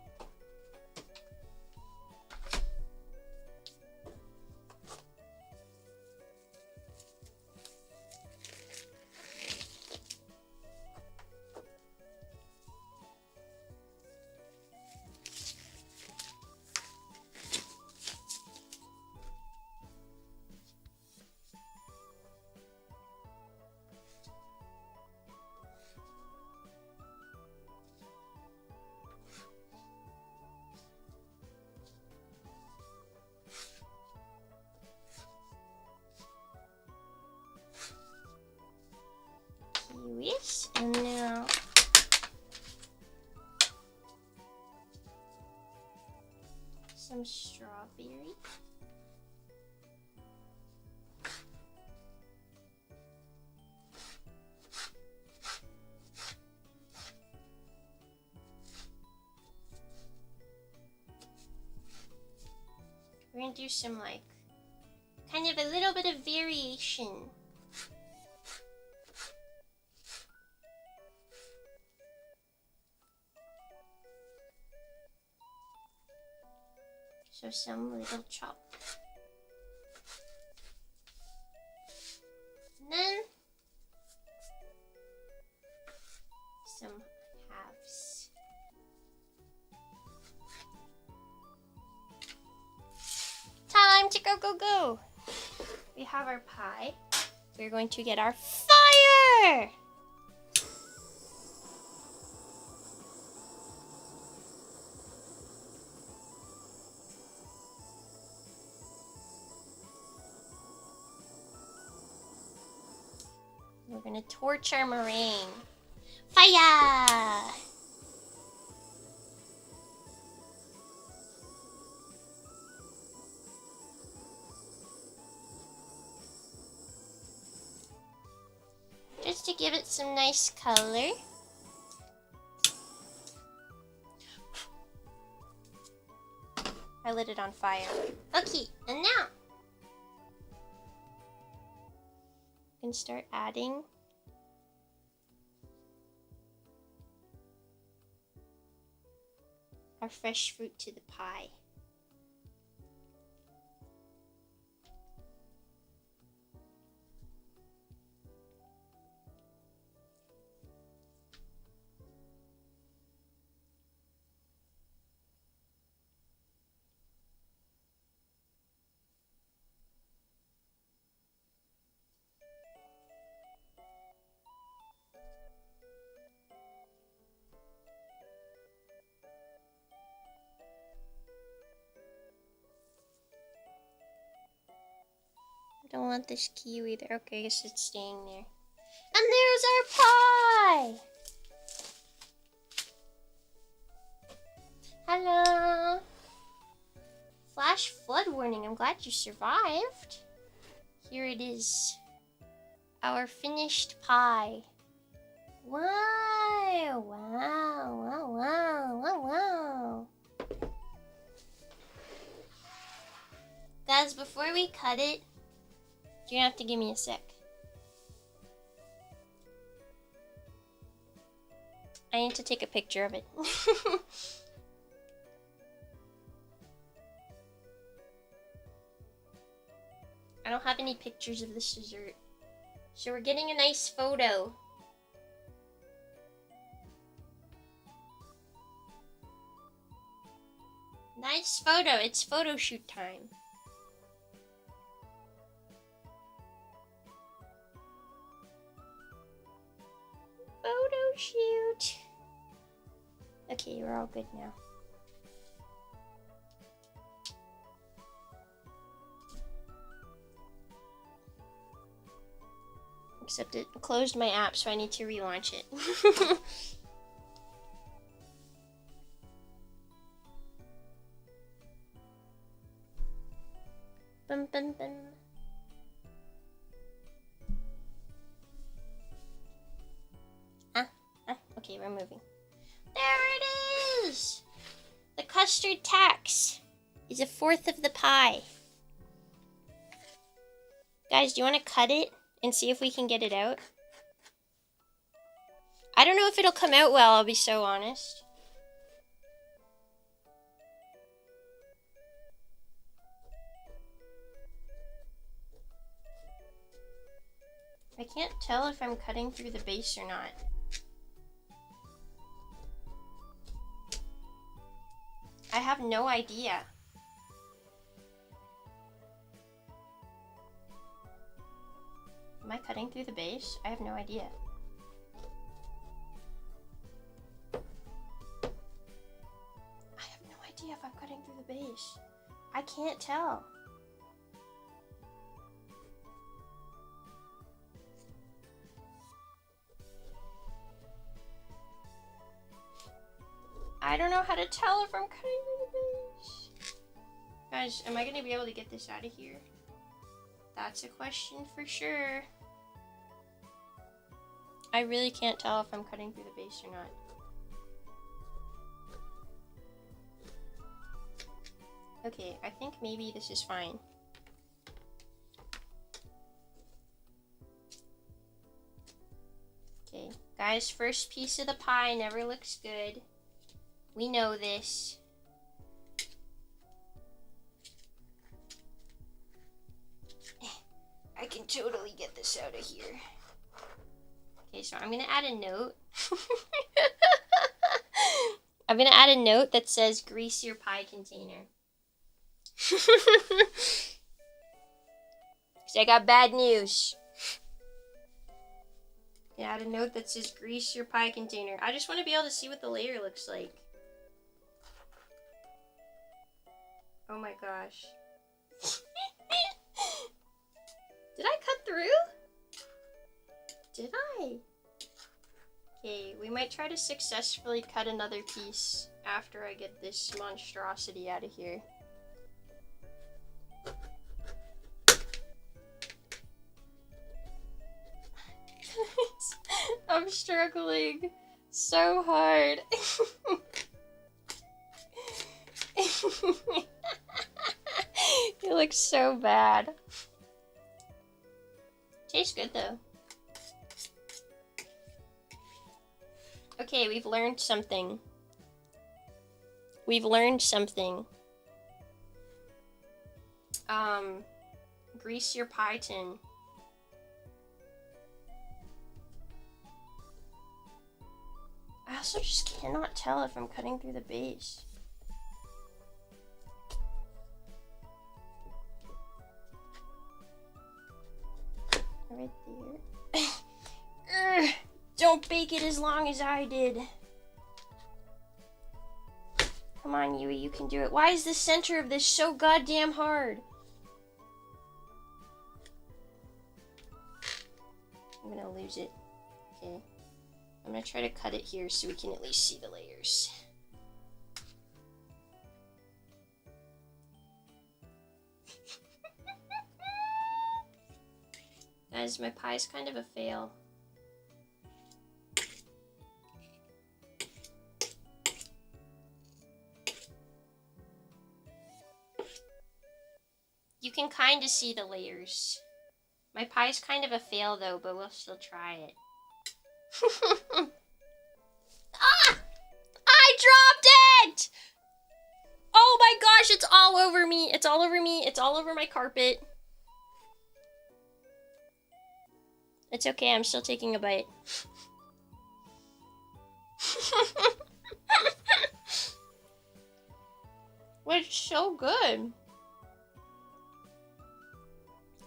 Kiwis, and now some strawberry. We're gonna do some like kind of a little bit of variation. So some little chop. And then some halves. Time to go. We have our pie. We're going to get our fire! We're gonna torch our meringue. Fire! Just to give it some nice color. I lit it on fire. Okay, and now we can start adding our fresh fruit to the pie. I don't want this kiwi there. Okay, I guess it's staying there. And there's our pie! Hello! Flash flood warning. I'm glad you survived. Here it is. Our finished pie. Wow! Wow! Wow! Wow! Wow! Wow! Guys, before we cut it, you're gonna have to give me a sec. I need to take a picture of it. I don't have any pictures of this dessert. So we're getting a nice photo. Nice photo. It's photo shoot time. Photo shoot. Okay, we're all good now. Except it closed my app, so I need to relaunch it. Bum, bum, bum. Okay, we're moving. There it is! The custard tax is a fourth of the pie. Guys, do you want to cut it and see if we can get it out? I don't know if it'll come out well, I'll be so honest. I can't tell if I'm cutting through the base or not. I have no idea. Am I cutting through the base? I have no idea. I have no idea if I'm cutting through the base. I can't tell. I don't know how to tell if I'm cutting through the base. Guys, am I going to be able to get this out of here? That's a question for sure. I really can't tell if I'm cutting through the base or not. Okay, I think maybe this is fine. Okay, guys, first piece of the pie never looks good. We know this. I can totally get this out of here. Okay, so I'm gonna add a note. I'm gonna add a note that says grease your pie container. Cause I got bad news. Yeah, add a note that says grease your pie container. I just want to be able to see what the layer looks like. Oh my gosh. Did I cut through? Did I? Okay, we might try to successfully cut another piece after I get this monstrosity out of here. I'm struggling so hard. You look so bad. Tastes good though. Okay, we've learned something. We've learned something. Grease your pie tin. I also just cannot tell if I'm cutting through the base. Right there. Don't bake it as long as I did. Come on, Yui, you can do it. Why is the center of this so goddamn hard? I'm gonna lose it. Okay. I'm gonna try to cut it here so we can at least see the layers. Guys, my pie's kind of a fail. You can kind of see the layers. My pie's kind of a fail though, but we'll still try it. Ah! I dropped it! Oh my gosh, it's all over me. It's all over me. It's all over my carpet. It's okay, I'm still taking a bite. Well, it's so good.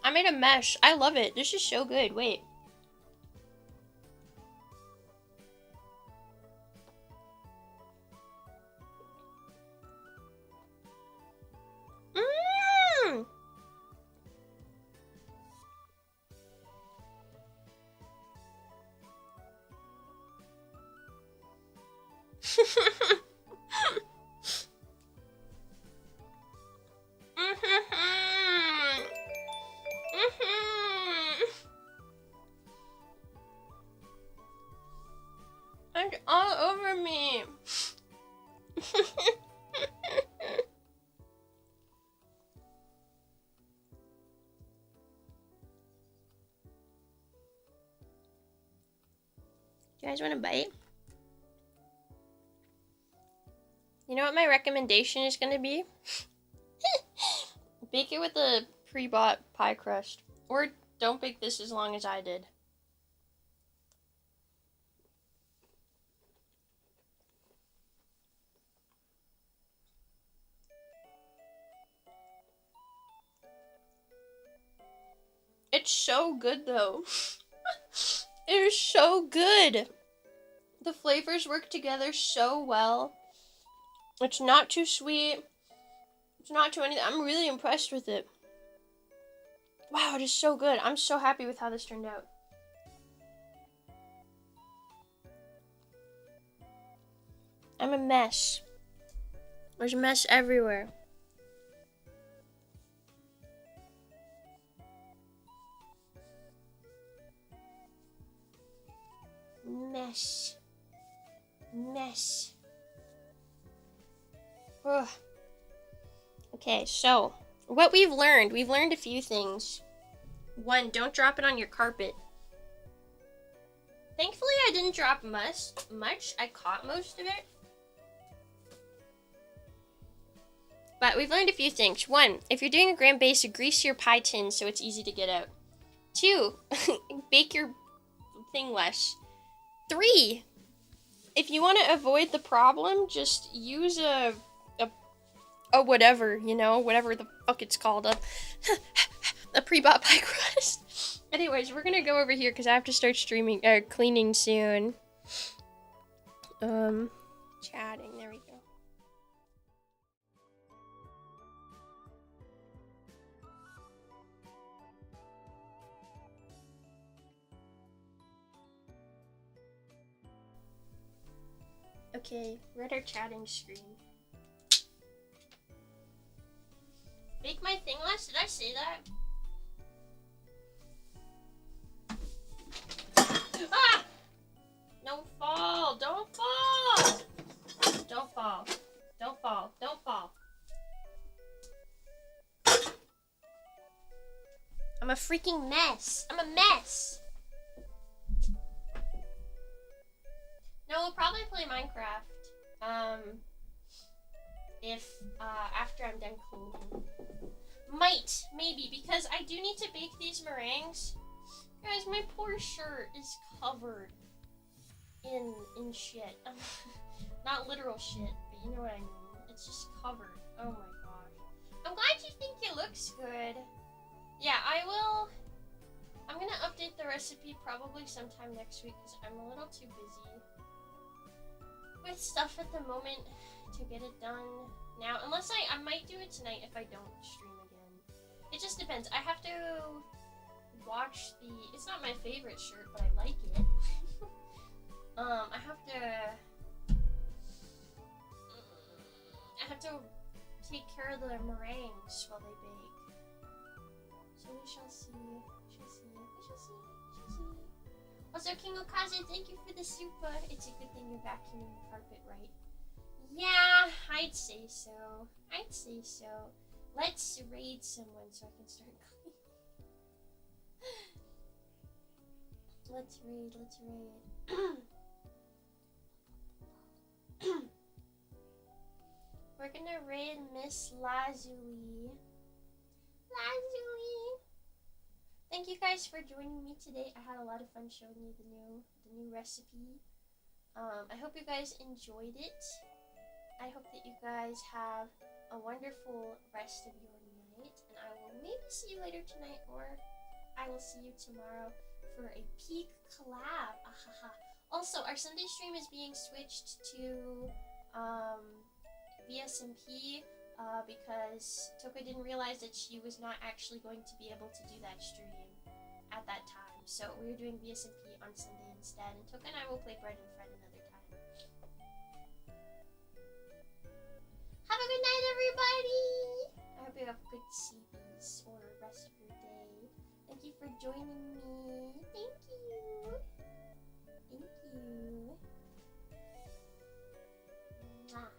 I made a mesh. I love it. This is so good. Wait. Mmm! And all over me. You guys want a bite? You know what my recommendation is going to be? Bake it with a pre-bought pie crust. Or don't bake this as long as I did. It's so good though. It is so good. The flavors work together so well. It's not too sweet. It's not too anything. I'm really impressed with it. Wow, it is so good. I'm so happy with how this turned out. I'm a mess. There's a mess everywhere. Mess. Mess. Ugh. Okay, so what we've learned a few things. One, don't drop it on your carpet. Thankfully, I didn't drop much. I caught most of it. But we've learned a few things. One, if you're doing a grand base, grease your pie tin so it's easy to get out. Two, bake your thing less. Three, if you want to avoid the problem, just use a whatever, you know, whatever the fuck it's called, a pre-bought pie crust. Anyways, we're gonna go over here because I have to start streaming, cleaning soon. Chatting, there we go. Okay, we're at our chatting screen. Make my thing less? Did I say that? Ah! Don't fall! Don't fall! Don't fall. Don't fall. Don't fall. I'm a freaking mess. I'm a mess. No, we'll probably play Minecraft. If after I'm done cleaning. Might, maybe, because I do need to bake these meringues. Guys, my poor shirt is covered in shit. Not literal shit, but you know what I mean. It's just covered. Oh my gosh. I'm glad you think it looks good. Yeah, I'm gonna update the recipe probably sometime next week because I'm a little too busy with stuff at the moment to get it done now. Unless I might do it tonight if I don't stream again. It just depends. I have to watch the... It's not my favorite shirt, but I like it. I have to take care of the meringues while they bake. So we shall see. We shall see. We shall see. We shall see. Also, King Okaze, thank you for the super. It's a good thing you're vacuuming the carpet, right? Yeah, I'd say so. I'd say so. Let's raid someone so I can start cleaning. Let's raid, let's raid. We're gonna raid Miss Lazuli. Lazuli! Thank you guys for joining me today. I had a lot of fun showing you the new recipe. I hope you guys enjoyed it. I hope that you guys have a wonderful rest of your night, and I will maybe see you later tonight, or I will see you tomorrow for a peak collab. Ahaha. Also, our Sunday stream is being switched to VSMP because Toka didn't realize that she was not actually going to be able to do that stream at that time. So we're doing VSMP on Sunday instead, and Toka and I will play Bread and Fred another time. Have a good night, everybody! I hope you have good sleepies or rest of your day. Thank you for joining me. Thank you. Thank you. Mwah.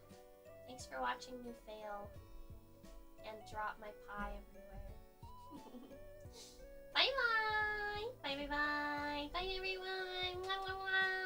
Thanks for watching me fail and drop my pie everywhere. Bye bye! Bye bye bye! Bye everyone! Mwah, mwah, mwah.